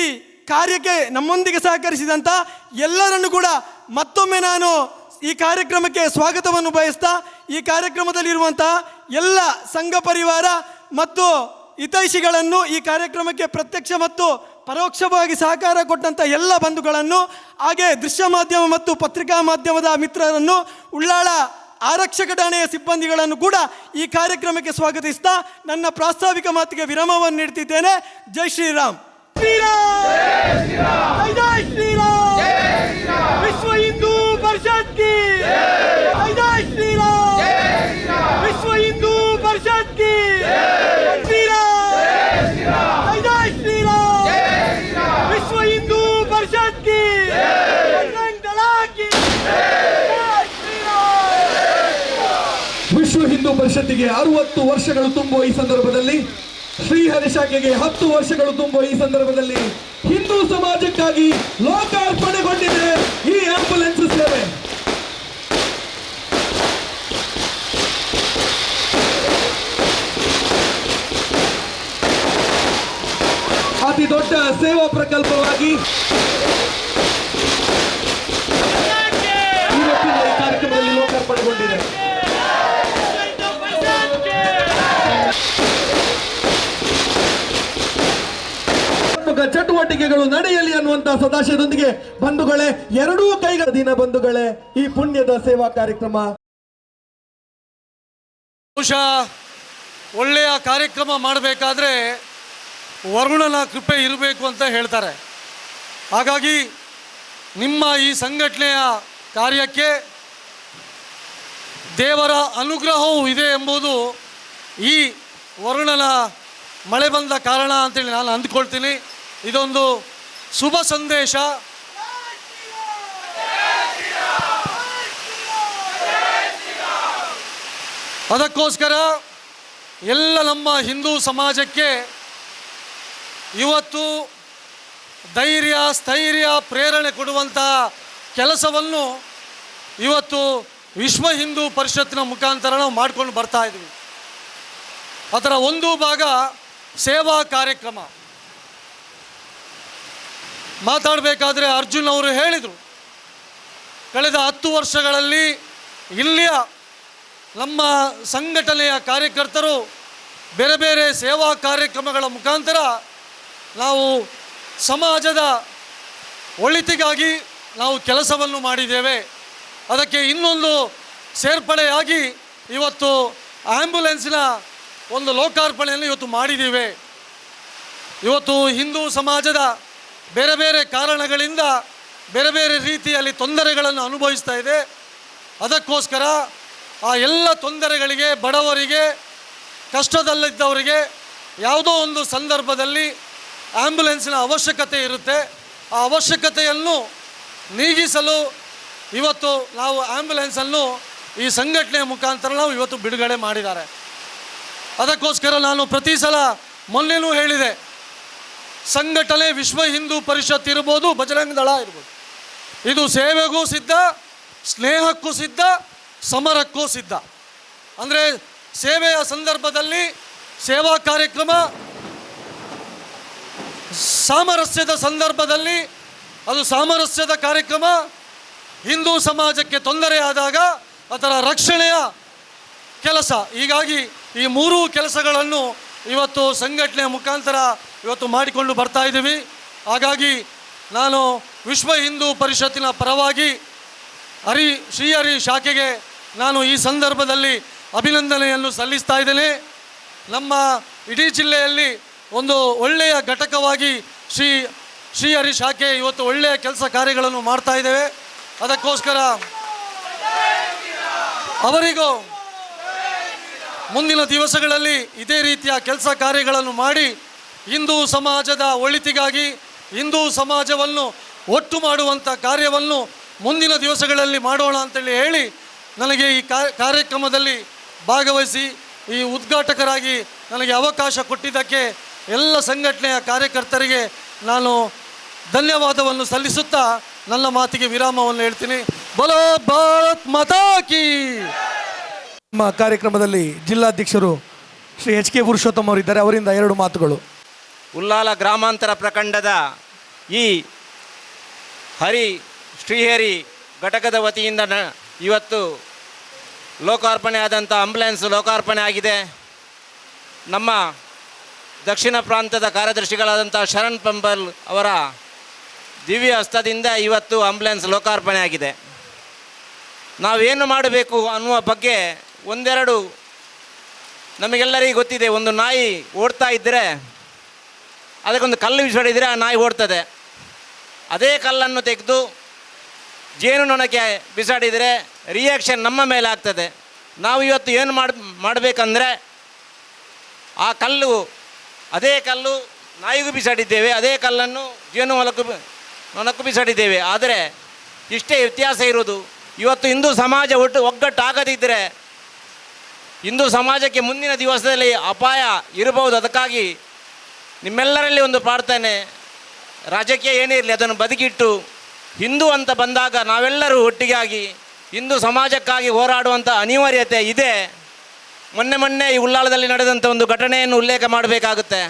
ಕಾರ್ಯಕ್ಕೆ ನಮ್ಮೊಂದಿಗೆ ಸಹಕರಿಸಿದಂಥ ಎಲ್ಲರನ್ನು ಕೂಡ ಮತ್ತೊಮ್ಮೆ ನಾನು ಈ ಕಾರ್ಯಕ್ರಮಕ್ಕೆ ಸ್ವಾಗತವನ್ನು ಬಯಸ್ತಾ, ಈ ಕಾರ್ಯಕ್ರಮದಲ್ಲಿರುವಂತಹ ಎಲ್ಲ ಸಂಘ ಪರಿವಾರ ಮತ್ತು ಹಿತೈಷಿಗಳನ್ನು, ಈ ಕಾರ್ಯಕ್ರಮಕ್ಕೆ ಪ್ರತ್ಯಕ್ಷ ಮತ್ತು ಪರೋಕ್ಷವಾಗಿ ಸಹಕಾರ ಕೊಟ್ಟಂಥ ಎಲ್ಲ ಬಂಧುಗಳನ್ನು, ಹಾಗೆ ದೃಶ್ಯ ಮಾಧ್ಯಮ ಮತ್ತು ಪತ್ರಿಕಾ ಮಾಧ್ಯಮದ ಮಿತ್ರರನ್ನು, ಉಳ್ಳಾಳ ಆರಕ್ಷಕ ಠಾಣೆಯ ಸಿಬ್ಬಂದಿಗಳನ್ನು ಕೂಡ ಈ ಕಾರ್ಯಕ್ರಮಕ್ಕೆ ಸ್ವಾಗತಿಸ್ತಾ ನನ್ನ ಪ್ರಾಸ್ತಾವಿಕ ಮಾತಿಗೆ ವಿರಾಮವನ್ನು ನೀಡ್ತಿದ್ದೇನೆ. ಜೈ ಶ್ರೀರಾಮ್. ಜೈ ಶ್ರೀರಾಮ್. ವಿಶ್ವ ಹಿಂದೂ ಪರಿಷತ್ ಕಿ ಜೈ ಶ್ರೀರಾಮ್. ವಿಶ್ವ ಹಿಂದೂ ಪರಿಷತ್ ಕಿ ಶ್ರೀರಾಮ್. ಜೈ ಶ್ರೀರಾಮ್. ವಿಶ್ವ ಹಿಂದೂ ಪರಿಷತ್ ಕಿ ವಿಶ್ವ ಹಿಂದೂ ಪರಿಷತ್ತಿಗೆ 60 ವರ್ಷಗಳು ತುಂಬುವ ಈ ಸಂದರ್ಭದಲ್ಲಿ, ಶ್ರೀಹರಿ ಶಾಖೆಗೆ 10 ವರ್ಷಗಳು ತುಂಬುವ ಈ ಸಂದರ್ಭದಲ್ಲಿ ಹಿಂದೂ ಸಮಾಜಕ್ಕಾಗಿ ಲೋಕಾರ್ಪಣೆಗೊಂಡಿದೆ ಈ ಆಂಬ್ಯುಲೆನ್ಸ್ ಸೇವೆ. ಅತಿ ದೊಡ್ಡ ಸೇವಾ ಪ್ರಕಲ್ಪವಾಗಿ ಇವತ್ತಿನ ಈ ಕಾರ್ಯಕ್ರಮದಲ್ಲಿ ಲೋಕಾರ್ಪಣೆಗೊಂಡಿದೆ. ಚಟುವಟಿಕೆಗಳು ನಡೆಯಲಿ ಅನ್ನುವಂತಹ ಸದಾಶಯದೊಂದಿಗೆ ಬಂಧುಗಳೇ, ಎರಡೂ ಕೈಗಳ ದಿನ ಬಂಧುಗಳೇ, ಈ ಪುಣ್ಯದ ಸೇವಾ ಕಾರ್ಯಕ್ರಮ ಬಹುಶಃ ಒಳ್ಳೆಯ ಕಾರ್ಯಕ್ರಮ ಮಾಡಬೇಕಾದ್ರೆ ವರುಣನ ಕೃಪೆ ಇರಬೇಕು ಅಂತ ಹೇಳ್ತಾರೆ. ಹಾಗಾಗಿ ನಿಮ್ಮ ಈ ಸಂಘಟನೆಯ ಕಾರ್ಯಕ್ಕೆ ದೇವರ ಅನುಗ್ರಹವೂ ಇದೆ ಎಂಬುದು ಈ ವರುಣನ ಮಳೆ ಬಂದ ಕಾರಣ ಅಂತೇಳಿ ನಾನು ಅಂದ್ಕೊಳ್ತೀನಿ. ಇದೊಂದು ಶುಭ ಸಂದೇಶ. ಅದಕ್ಕೋಸ್ಕರ ಎಲ್ಲ ನಮ್ಮ ಹಿಂದೂ ಸಮಾಜಕ್ಕೆ ಇವತ್ತು ಧೈರ್ಯ, ಸ್ಥೈರ್ಯ, ಪ್ರೇರಣೆ ಕೊಡುವಂತಹ ಕೆಲಸವನ್ನು ಇವತ್ತು ವಿಶ್ವ ಹಿಂದೂ ಪರಿಷತ್ತಿನ ಮುಖಾಂತರ ನಾವು ಮಾಡ್ಕೊಂಡು ಬರ್ತಾ ಇದ್ವಿ. ಅದರ ಒಂದು ಭಾಗ ಸೇವಾ ಕಾರ್ಯಕ್ರಮ. ಮಾತಾಡಬೇಕಾದ್ರೆ ಅರ್ಜುನ್ ಅವರು ಹೇಳಿದರು, ಕಳೆದ 10 ವರ್ಷಗಳಲ್ಲಿ ಇಲ್ಲಿಯ ನಮ್ಮ ಸಂಘಟನೆಯ ಕಾರ್ಯಕರ್ತರು ಬೇರೆ ಬೇರೆ ಸೇವಾ ಕಾರ್ಯಕ್ರಮಗಳ ಮುಖಾಂತರ ನಾವು ಸಮಾಜದ ಒಳಿತಿಗಾಗಿ ನಾವು ಕೆಲಸವನ್ನು ಮಾಡಿದ್ದೇವೆ. ಅದಕ್ಕೆ ಇನ್ನೊಂದು ಸೇರ್ಪಡೆಯಾಗಿ ಇವತ್ತು ಆ್ಯಂಬುಲೆನ್ಸಿನ ಒಂದು ಲೋಕಾರ್ಪಣೆಯನ್ನು ಇವತ್ತು ಮಾಡಿದ್ದೇವೆ. ಇವತ್ತು ಹಿಂದೂ ಸಮಾಜದ ಬೇರೆ ಬೇರೆ ಕಾರಣಗಳಿಂದ ಬೇರೆ ಬೇರೆ ರೀತಿಯಲ್ಲಿ ತೊಂದರೆಗಳನ್ನು ಅನುಭವಿಸ್ತಾ ಇದೆ. ಅದಕ್ಕೋಸ್ಕರ ಆ ಎಲ್ಲ ತೊಂದರೆಗಳಿಗೆ, ಬಡವರಿಗೆ, ಕಷ್ಟದಲ್ಲಿದ್ದವರಿಗೆ ಯಾವುದೋ ಒಂದು ಸಂದರ್ಭದಲ್ಲಿ ಆ್ಯಂಬುಲೆನ್ಸಿನ ಅವಶ್ಯಕತೆ ಇರುತ್ತೆ. ಆ ಅವಶ್ಯಕತೆಯನ್ನು ನೀಗಿಸಲು ಇವತ್ತು ನಾವು ಆ್ಯಂಬುಲೆನ್ಸನ್ನು ಈ ಸಂಘಟನೆಯ ಮುಖಾಂತರ ನಾವು ಇವತ್ತು ಬಿಡುಗಡೆ ಮಾಡಿದ್ದಾರೆ. ಅದಕ್ಕೋಸ್ಕರ ನಾನು ಪ್ರತಿ ಸಲ ಮೊನ್ನೆನೂ ಹೇಳಿದೆ, ಸಂಘಟನೆ ವಿಶ್ವ ಹಿಂದೂ ಪರಿಷತ್ ಇರ್ಬೋದು, ಬಜರಂಗ ದಳ ಇರ್ಬೋದು, ಇದು ಸೇವೆಗೂ ಸಿದ್ಧ, ಸ್ನೇಹಕ್ಕೂ ಸಿದ್ಧ, ಸಮರಕ್ಕೂ ಸಿದ್ಧ. ಅಂದರೆ ಸೇವೆಯ ಸಂದರ್ಭದಲ್ಲಿ ಸೇವಾ ಕಾರ್ಯಕ್ರಮ, ಸಾಮರಸ್ಯದ ಸಂದರ್ಭದಲ್ಲಿ ಅದು ಸಾಮರಸ್ಯದ ಕಾರ್ಯಕ್ರಮ, ಹಿಂದೂ ಸಮಾಜಕ್ಕೆ ತೊಂದರೆ ಆದಾಗ ಅದರ ರಕ್ಷಣೆಯ ಕೆಲಸ. ಹೀಗಾಗಿ ಈ ಮೂರೂ ಕೆಲಸಗಳನ್ನು ಇವತ್ತು ಸಂಘಟನೆಯ ಮುಖಾಂತರ ಇವತ್ತು ಮಾಡಿಕೊಂಡು ಬರ್ತಾ ಇದ್ದೀವಿ. ಹಾಗಾಗಿ ನಾನು ವಿಶ್ವ ಹಿಂದೂ ಪರಿಷತ್ತಿನ ಪರವಾಗಿ ಶ್ರೀಹರಿ ಶಾಖೆಗೆ ನಾನು ಈ ಸಂದರ್ಭದಲ್ಲಿ ಅಭಿನಂದನೆಯನ್ನು ಸಲ್ಲಿಸ್ತಾ ಇದ್ದೇನೆ. ನಮ್ಮ ಇಡೀ ಜಿಲ್ಲೆಯಲ್ಲಿ ಒಂದು ಒಳ್ಳೆಯ ಘಟಕವಾಗಿ ಶ್ರೀಹರಿ ಶಾಖೆ ಇವತ್ತು ಒಳ್ಳೆಯ ಕೆಲಸ ಕಾರ್ಯಗಳನ್ನು ಮಾಡ್ತಾ ಇದ್ದೇವೆ. ಅದಕ್ಕೋಸ್ಕರ ಅವರಿಗೂ ಮುಂದಿನ ದಿವಸಗಳಲ್ಲಿ ಇದೇ ರೀತಿಯ ಕೆಲಸ ಕಾರ್ಯಗಳನ್ನು ಮಾಡಿ ಹಿಂದೂ ಸಮಾಜದ ಒಳಿತಿಗಾಗಿ ಹಿಂದೂ ಸಮಾಜವನ್ನು ಒಟ್ಟು ಮಾಡುವಂಥ ಕಾರ್ಯವನ್ನು ಮುಂದಿನ ದಿವಸಗಳಲ್ಲಿ ಮಾಡೋಣ ಅಂತೇಳಿ ಹೇಳಿ, ನನಗೆ ಈ ಕಾರ್ಯಕ್ರಮದಲ್ಲಿ ಭಾಗವಹಿಸಿ ಈ ಉದ್ಘಾಟಕರಾಗಿ ನನಗೆ ಅವಕಾಶ ಕೊಟ್ಟಿದ್ದಕ್ಕೆ ಎಲ್ಲ ಸಂಘಟನೆಯ ಕಾರ್ಯಕರ್ತರಿಗೆ ನಾನು ಧನ್ಯವಾದವನ್ನು ಸಲ್ಲಿಸುತ್ತಾ ನನ್ನ ಮಾತಿಗೆ ವಿರಾಮವನ್ನು ಹೇಳ್ತೀನಿ. ಬೋಲೋ ಭಾರತ್ ಮಾತಾ ಕೀ. ನಮ್ಮ ಕಾರ್ಯಕ್ರಮದಲ್ಲಿ ಜಿಲ್ಲಾಧ್ಯಕ್ಷರು ಶ್ರೀ ಎಚ್ ಕೆ ಪುರುಷೋತ್ತಮ್ ಅವರಿದ್ದಾರೆ. ಅವರಿಂದ 2 ಮಾತುಗಳು. ಉಲ್ಲಾಲ ಗ್ರಾಮಾಂತರ ಪ್ರಖಂಡದ ಈ ಶ್ರೀಹರಿ ಘಟಕದ ವತಿಯಿಂದ ಇವತ್ತು ಲೋಕಾರ್ಪಣೆ ಆದಂಥ ಆಂಬ್ಯುಲೆನ್ಸ್ ಲೋಕಾರ್ಪಣೆ ಆಗಿದೆ. ನಮ್ಮ ದಕ್ಷಿಣ ಪ್ರಾಂತದ ಕಾರ್ಯದರ್ಶಿಗಳಾದಂಥ ಶರಣ್ ಪಂಬಲ್ ಅವರ ದಿವ್ಯ ಹಸ್ತದಿಂದ ಇವತ್ತು ಆಂಬ್ಯುಲೆನ್ಸ್ ಲೋಕಾರ್ಪಣೆ ಆಗಿದೆ. ನಾವೇನು ಮಾಡಬೇಕು ಅನ್ನುವ ಬಗ್ಗೆ ಒಂದೆರಡು ನಮಗೆಲ್ಲರಿಗೂ ಗೊತ್ತಿದೆ. ಒಂದು ನಾಯಿ ಓಡ್ತಾ ಇದ್ದರೆ ಅದಕ್ಕೊಂದು ಕಲ್ಲು ಬಿಸಾಡಿದರೆ ಆ ನಾಯಿ ಓಡ್ತದೆ. ಅದೇ ಕಲ್ಲನ್ನು ತೆಗೆದು ಜೇನುನೊಣಕ್ಕೆ ಬಿಸಾಡಿದರೆ ರಿಯಾಕ್ಷನ್ ನಮ್ಮ ಮೇಲೆ ಆಗ್ತದೆ. ನಾವು ಇವತ್ತು ಏನು ಮಾಡಬೇಕಂದ್ರೆ ಆ ಕಲ್ಲು ಅದೇ ಕಲ್ಲು ನಾಯಿಗೂ ಬಿಸಾಡಿದ್ದೇವೆ, ಅದೇ ಕಲ್ಲನ್ನು ನೊಣಕ್ಕೂ ಬಿಸಾಡಿದ್ದೇವೆ. ಆದರೆ ಇಷ್ಟೇ ವ್ಯತ್ಯಾಸ ಇರುವುದು. ಇವತ್ತು ಹಿಂದೂ ಸಮಾಜ ಒಗ್ಗಟ್ಟಾಗದಿದ್ದರೆ ಹಿಂದೂ ಸಮಾಜಕ್ಕೆ ಮುಂದಿನ ದಿವಸದಲ್ಲಿ ಅಪಾಯ ಇರಬಹುದು. ಅದಕ್ಕಾಗಿ ನಿಮ್ಮೆಲ್ಲರಲ್ಲಿ ಒಂದು ಪ್ರಾರ್ಥನೆ, ರಾಜಕೀಯ ಏನೇ ಇರಲಿ ಅದನ್ನು ಬದಿಗಿಟ್ಟು ಹಿಂದೂ ಅಂತ ಬಂದಾಗ ನಾವೆಲ್ಲರೂ ಒಟ್ಟಿಗಾಗಿ ಹಿಂದೂ ಸಮಾಜಕ್ಕಾಗಿ ಹೋರಾಡುವಂಥ ಅನಿವಾರ್ಯತೆ ಇದೆ. ಮೊನ್ನೆ ಈ ಉಳ್ಳಾಲದಲ್ಲಿ ನಡೆದಂಥ ಒಂದು ಘಟನೆಯನ್ನು ಉಲ್ಲೇಖ ಮಾಡಬೇಕಾಗುತ್ತೆ.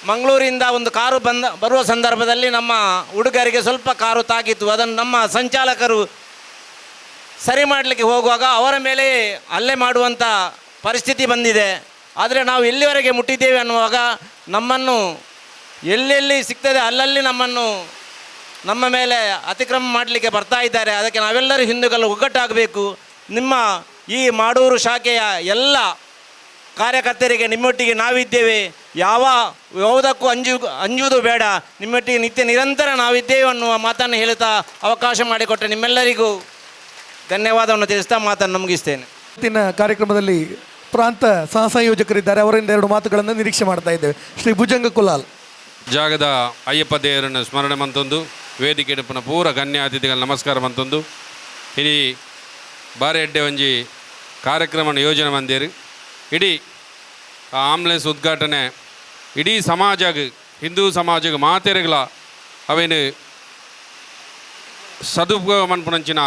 ಮಂಗಳೂರಿಂದ ಒಂದು ಕಾರು ಬರುವ ಸಂದರ್ಭದಲ್ಲಿ ನಮ್ಮ ಹುಡುಗರಿಗೆ ಸ್ವಲ್ಪ ಕಾರು ತಾಗಿತ್ತು. ಅದನ್ನು ನಮ್ಮ ಸಂಚಾಲಕರು ಸರಿ ಮಾಡಲಿಕ್ಕೆ ಹೋಗುವಾಗ ಅವರ ಮೇಲೆ ಹಲ್ಲೆ ಮಾಡುವಂಥ ಪರಿಸ್ಥಿತಿ ಬಂದಿದೆ. ಆದರೆ ನಾವು ಎಲ್ಲಿವರೆಗೆ ಮುಟ್ಟಿದ್ದೇವೆ ಅನ್ನುವಾಗ ನಮ್ಮನ್ನು ಎಲ್ಲೆಲ್ಲಿ ಸಿಗ್ತದೆ ಅಲ್ಲಲ್ಲಿ ನಮ್ಮ ಮೇಲೆ ಅತಿಕ್ರಮ ಮಾಡಲಿಕ್ಕೆ ಬರ್ತಾ ಇದ್ದಾರೆ. ಅದಕ್ಕೆ ನಾವೆಲ್ಲರೂ ಹಿಂದೂಗಳು ಒಗ್ಗಟ್ಟಾಗಬೇಕು. ನಿಮ್ಮ ಈ ಮಾಡೂರು ಶಾಖೆಯ ಎಲ್ಲ ಕಾರ್ಯಕರ್ತರಿಗೆ ನಿಮ್ಮೊಟ್ಟಿಗೆ ನಾವಿದ್ದೇವೆ. ಯಾವುದಕ್ಕೂ ಅಂಜುವುದು ಬೇಡ. ನಿಮ್ಮೊಟ್ಟಿಗೆ ನಿತ್ಯ ನಿರಂತರ ನಾವಿದ್ದೇವೆ ಅನ್ನುವ ಮಾತನ್ನು ಹೇಳುತ್ತಾ ಅವಕಾಶ ಮಾಡಿಕೊಟ್ಟ ನಿಮ್ಮೆಲ್ಲರಿಗೂ ಧನ್ಯವಾದವನ್ನು ತಿಳಿಸ್ತಾ ಮಾತನ್ನು ಮುಗಿಸ್ತೇನೆ. ಇವತ್ತಿನ ಕಾರ್ಯಕ್ರಮದಲ್ಲಿ ಪ್ರಾಂತ ಸಹ ಸಂಯೋಜಕರಿದ್ದಾರೆ. ಅವರಿಂದ 2 ಮಾತುಗಳನ್ನು ನಿರೀಕ್ಷೆ ಮಾಡ್ತಾ ಇದ್ದೇವೆ. ಶ್ರೀ ಭುಜಂಗ ಕುಲಾಲ್. ಜಾಗದ ಅಯ್ಯಪ್ಪ ದೇವರನ್ನು ಸ್ಮರಣೆ ಮಂತೊಂದು ವೇದಿಕೆ ಇಡುಪನ ಪೂರ ಗಣ್ಯ ಅತಿಥಿಗಳ ನಮಸ್ಕಾರ ಮಂತೊಂದು ಇಡೀ ಬಾರಿ ಎಡ್ಡೆ ಒಂಜಿ ಕಾರ್ಯಕ್ರಮ ಯೋಜನೆ ಮಂದಿರು. ಇಡೀ ಆಂಬುಲೆನ್ಸ್ ಉದ್ಘಾಟನೆ ಇಡೀ ಸಮಾಜಕ್ಕೆ ಹಿಂದೂ ಸಮಾಜಕ್ಕೆ ಮಾತೆರೆಗಳ ಅವೇನು ಸದುಪಯೋಗ ಮನ್ಪುನಂಚಿನ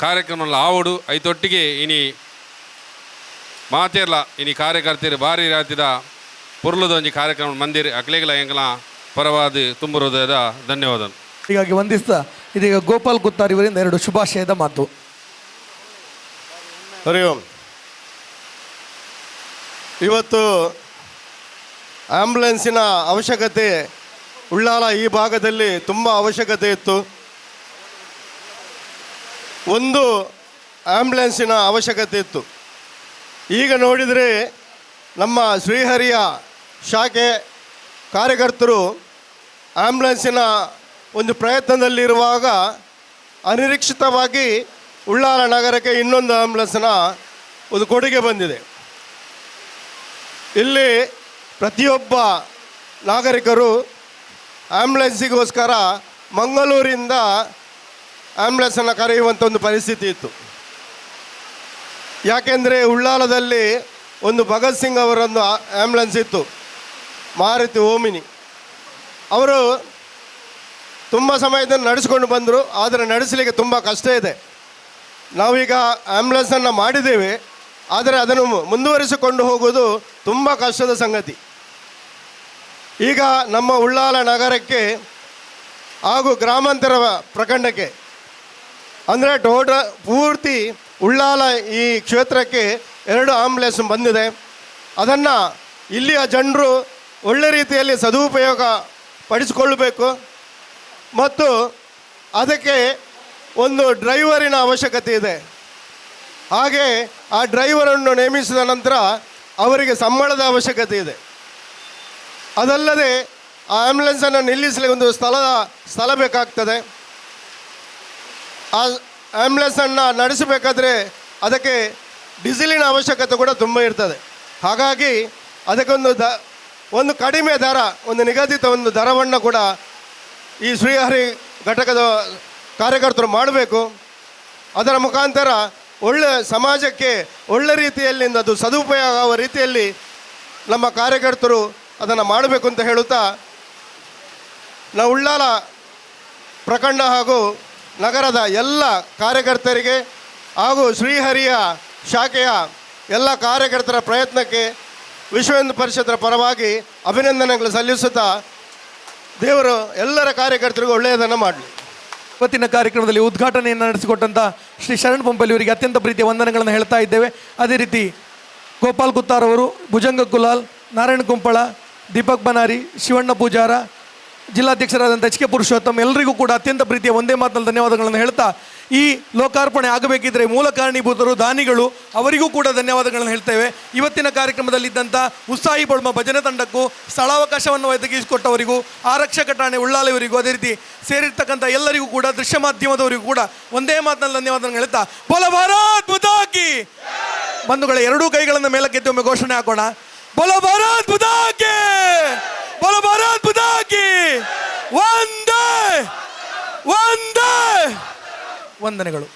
ಕಾರ್ಯಕ್ರಮ ಆವಡು ಐತೊಟ್ಟಿಗೆ ಇನಿ ಮಾತೆರ್ಲ ಇನಿ ಕಾರ್ಯಕರ್ತರು ಭಾರಿ ರಾತ್ರಿದ ಪುರ್ಲದೊಂಜಿ ಕಾರ್ಯಕ್ರಮ ಮಂದಿರ ಅಕ್ಲೇಗಲ ಎಂಕಲ ಪರವಾದ ತುಂಬ ಹೃದಯದ ಧನ್ಯವಾದ. ಹೀಗಾಗಿ ವಂದಿಸ್ತಾ ಇದೀಗ ಗೋಪಾಲ್ ಗುತ್ತಾರ್ ಇವರಿಂದ 2 ಶುಭಾಶಯದ ಮಾತು. ಹರಿ ಓಂ. ಇವತ್ತು ಆಂಬ್ಯುಲೆನ್ಸಿನ ಅವಶ್ಯಕತೆ ಉಳ್ಳಾಲ ಈ ಭಾಗದಲ್ಲಿ ತುಂಬ ಅವಶ್ಯಕತೆ ಇತ್ತು. ಒಂದು ಆಂಬ್ಯುಲೆನ್ಸಿನ ಅವಶ್ಯಕತೆ ಇತ್ತು. ಈಗ ನೋಡಿದರೆ ನಮ್ಮ ಶ್ರೀಹರಿಯ ಶಾಖೆ ಕಾರ್ಯಕರ್ತರು ಆಂಬ್ಯುಲೆನ್ಸಿನ ಒಂದು ಪ್ರಯತ್ನದಲ್ಲಿರುವಾಗ ಅನಿರೀಕ್ಷಿತವಾಗಿ ಉಳ್ಳಾಲ ನಗರಕ್ಕೆ ಇನ್ನೊಂದು ಆಂಬ್ಯುಲೆನ್ಸ್ನ ಒಂದು ಕೊಡುಗೆ ಬಂದಿದೆ. ಇಲ್ಲಿ ಪ್ರತಿಯೊಬ್ಬ ನಾಗರಿಕರು ಆಂಬ್ಯುಲೆನ್ಸಿಗೋಸ್ಕರ ಮಂಗಳೂರಿಂದ ಆಂಬ್ಯುಲೆನ್ಸನ್ನು ಕರೆಯುವಂಥ ಒಂದು ಪರಿಸ್ಥಿತಿ ಇತ್ತು. ಯಾಕೆಂದರೆ ಉಳ್ಳಾಲದಲ್ಲಿ ಒಂದು ಭಗತ್ ಸಿಂಗ್ ಅವರೊಂದು ಆಂಬ್ಯುಲೆನ್ಸ್ ಇತ್ತು, ಮಾರುತಿ ಓಮಿನಿ. ಅವರು ತುಂಬ ಸಮಯದಲ್ಲಿ ನಡೆಸ್ಕೊಂಡು ಬಂದರು. ಆದರೆ ನಡೆಸಲಿಕ್ಕೆ ತುಂಬ ಕಷ್ಟ ಇದೆ. ನಾವೀಗ ಆಂಬ್ಯುಲೆನ್ಸನ್ನು ಮಾಡಿದ್ದೇವೆ, ಆದರೆ ಅದನ್ನು ಮುಂದುವರಿಸಿಕೊಂಡು ಹೋಗೋದು ತುಂಬ ಕಷ್ಟದ ಸಂಗತಿ. ಈಗ ನಮ್ಮ ಉಳ್ಳಾಲ ನಗರಕ್ಕೆ ಹಾಗೂ ಗ್ರಾಮಾಂತರ ಪ್ರಖಂಡಕ್ಕೆ ಅಂದರೆ ಪೂರ್ತಿ ಉಳ್ಳಾಲ ಈ ಕ್ಷೇತ್ರಕ್ಕೆ 2 ಆಂಬ್ಯುಲೆನ್ಸ್ ಬಂದಿದೆ. ಅದನ್ನು ಇಲ್ಲಿಯ ಜನರು ಒಳ್ಳೆ ರೀತಿಯಲ್ಲಿ ಸದುಪಯೋಗ ಪಡಿಸಿಕೊಳ್ಳಬೇಕು ಮತ್ತು ಅದಕ್ಕೆ ಒಂದು ಡ್ರೈವರಿನ ಅವಶ್ಯಕತೆ ಇದೆ. ಹಾಗೆ ಆ ಡ್ರೈವರನ್ನು ನೇಮಿಸಿದ ನಂತರ ಅವರಿಗೆ ಸಂಬಳದ ಅವಶ್ಯಕತೆ ಇದೆ. ಅದಲ್ಲದೆ ಆ ಆಂಬ್ಯುಲೆನ್ಸನ್ನು ನಿಲ್ಲಿಸಲಿಕ್ಕೆ ಒಂದು ಸ್ಥಳ ಬೇಕಾಗ್ತದೆ. ಆ ಆಂಬ್ಯುಲೆನ್ಸನ್ನು ನಡೆಸಬೇಕಾದ್ರೆ ಅದಕ್ಕೆ ಡೀಸೆಲಿನ ಅವಶ್ಯಕತೆ ಕೂಡ ತುಂಬ ಇರ್ತದೆ. ಹಾಗಾಗಿ ಅದಕ್ಕೊಂದು ಒಂದು ಕಡಿಮೆ ದರ, ಒಂದು ನಿಗದಿತ ಒಂದು ದರವನ್ನು ಕೂಡ ಈ ಶ್ರೀಹರಿ ಘಟಕದ ಕಾರ್ಯಕರ್ತರು ಮಾಡಬೇಕು. ಅದರ ಮುಖಾಂತರ ಒಳ್ಳೆ ಸಮಾಜಕ್ಕೆ ಒಳ್ಳೆ ರೀತಿಯಲ್ಲಿ ಅದು ಸದುಪಯೋಗ ಆಗುವ ರೀತಿಯಲ್ಲಿ ನಮ್ಮ ಕಾರ್ಯಕರ್ತರು ಅದನ್ನು ಮಾಡಬೇಕು ಅಂತ ಹೇಳುತ್ತಾ, ನಾವು ಉಳ್ಳಾಲ ಪ್ರಖಂಡ ಹಾಗೂ ನಗರದ ಎಲ್ಲ ಕಾರ್ಯಕರ್ತರಿಗೆ ಹಾಗೂ ಶ್ರೀಹರಿಯ ಶಾಖೆಯ ಎಲ್ಲ ಕಾರ್ಯಕರ್ತರ ಪ್ರಯತ್ನಕ್ಕೆ ವಿಶ್ವ ಹಿಂದೂ ಪರಿಷತ್ತರ ಪರವಾಗಿ ಅಭಿನಂದನೆಗಳು ಸಲ್ಲಿಸುತ್ತಾ, ದೇವರು ಎಲ್ಲರ ಕಾರ್ಯಕರ್ತರಿಗೂ ಒಳ್ಳೆಯದನ್ನು ಮಾಡಲಿ. ಇವತ್ತಿನ ಕಾರ್ಯಕ್ರಮದಲ್ಲಿ ಉದ್ಘಾಟನೆಯನ್ನು ನಡೆಸಿಕೊಟ್ಟಂಥ ಶ್ರೀ ಶರಣ್ ಪಂಪಲ್ಲಿ ಅವರಿಗೆ ಅತ್ಯಂತ ಪ್ರೀತಿಯ ವಂದನೆಗಳನ್ನು ಹೇಳ್ತಾ ಇದ್ದೇವೆ. ಅದೇ ರೀತಿ ಗೋಪಾಲ್ ಕುತ್ತಾರ್ ಅವರು, ಭುಜಂಗ ಕುಲಾಲ್, ನಾರಾಯಣ್ ಕುಂಪಳ, ದೀಪಕ್ ಬನಾರಿ, ಶಿವಣ್ಣ ಪೂಜಾರ, ಜಿಲ್ಲಾಧ್ಯಕ್ಷರಾದಂಥ ಎಚ್ ಕೆ ಪುರುಷೋತ್ತಮ್ ಎಲ್ಲರಿಗೂ ಕೂಡ ಅತ್ಯಂತ ಪ್ರೀತಿಯ ಒಂದೇ ಮಾತಿನಲ್ಲಿ ಧನ್ಯವಾದಗಳನ್ನು ಹೇಳ್ತಾ, ಈ ಲೋಕಾರ್ಪಣೆ ಆಗಬೇಕಿದ್ರೆ ಮೂಲ ಕಾರಣೀಭೂತರು ದಾನಿಗಳು ಅವರಿಗೂ ಕೂಡ ಧನ್ಯವಾದಗಳನ್ನು ಹೇಳ್ತೇವೆ. ಇವತ್ತಿನ ಕಾರ್ಯಕ್ರಮದಲ್ಲಿದ್ದಂಥ ಉತ್ಸಾಹಿ ಬಳ್ಮ ಭಜನೆ ತಂಡಕ್ಕೂ, ಸ್ಥಳಾವಕಾಶವನ್ನು ಒದಗಿಸಿಕೊಟ್ಟವರಿಗೂ, ಆರಕ್ಷಕ ಠಾಣೆ ಉಳ್ಳಾಲವರಿಗೂ, ಅದೇ ರೀತಿ ಸೇರಿರ್ತಕ್ಕಂಥ ಎಲ್ಲರಿಗೂ ಕೂಡ, ದೃಶ್ಯ ಮಾಧ್ಯಮದವರಿಗೂ ಕೂಡ ಒಂದೇ ಮಾತಿನಲ್ಲಿ ಧನ್ಯವಾದಗಳನ್ನು ಹೇಳ್ತಾ, ಬೋಲ ಭಾರತ್ ಮಾತಾ ಕಿ. ಬಂಧುಗಳೇ, ಎರಡೂ ಕೈಗಳನ್ನು ಮೇಲಕ್ಕೆತ್ತಿ ಒಮ್ಮೆ ಘೋಷಣೆ ಹಾಕೋಣ. ಬೋಲೋ ಭಾರತ್ ಮಾತಾ ಕಿ, ಬೋಲೋ ಭಾರತ್ ಮಾತಾ ಕಿ. ವಂದೇ ವಂದೇ ವಂದನೆಗಳು.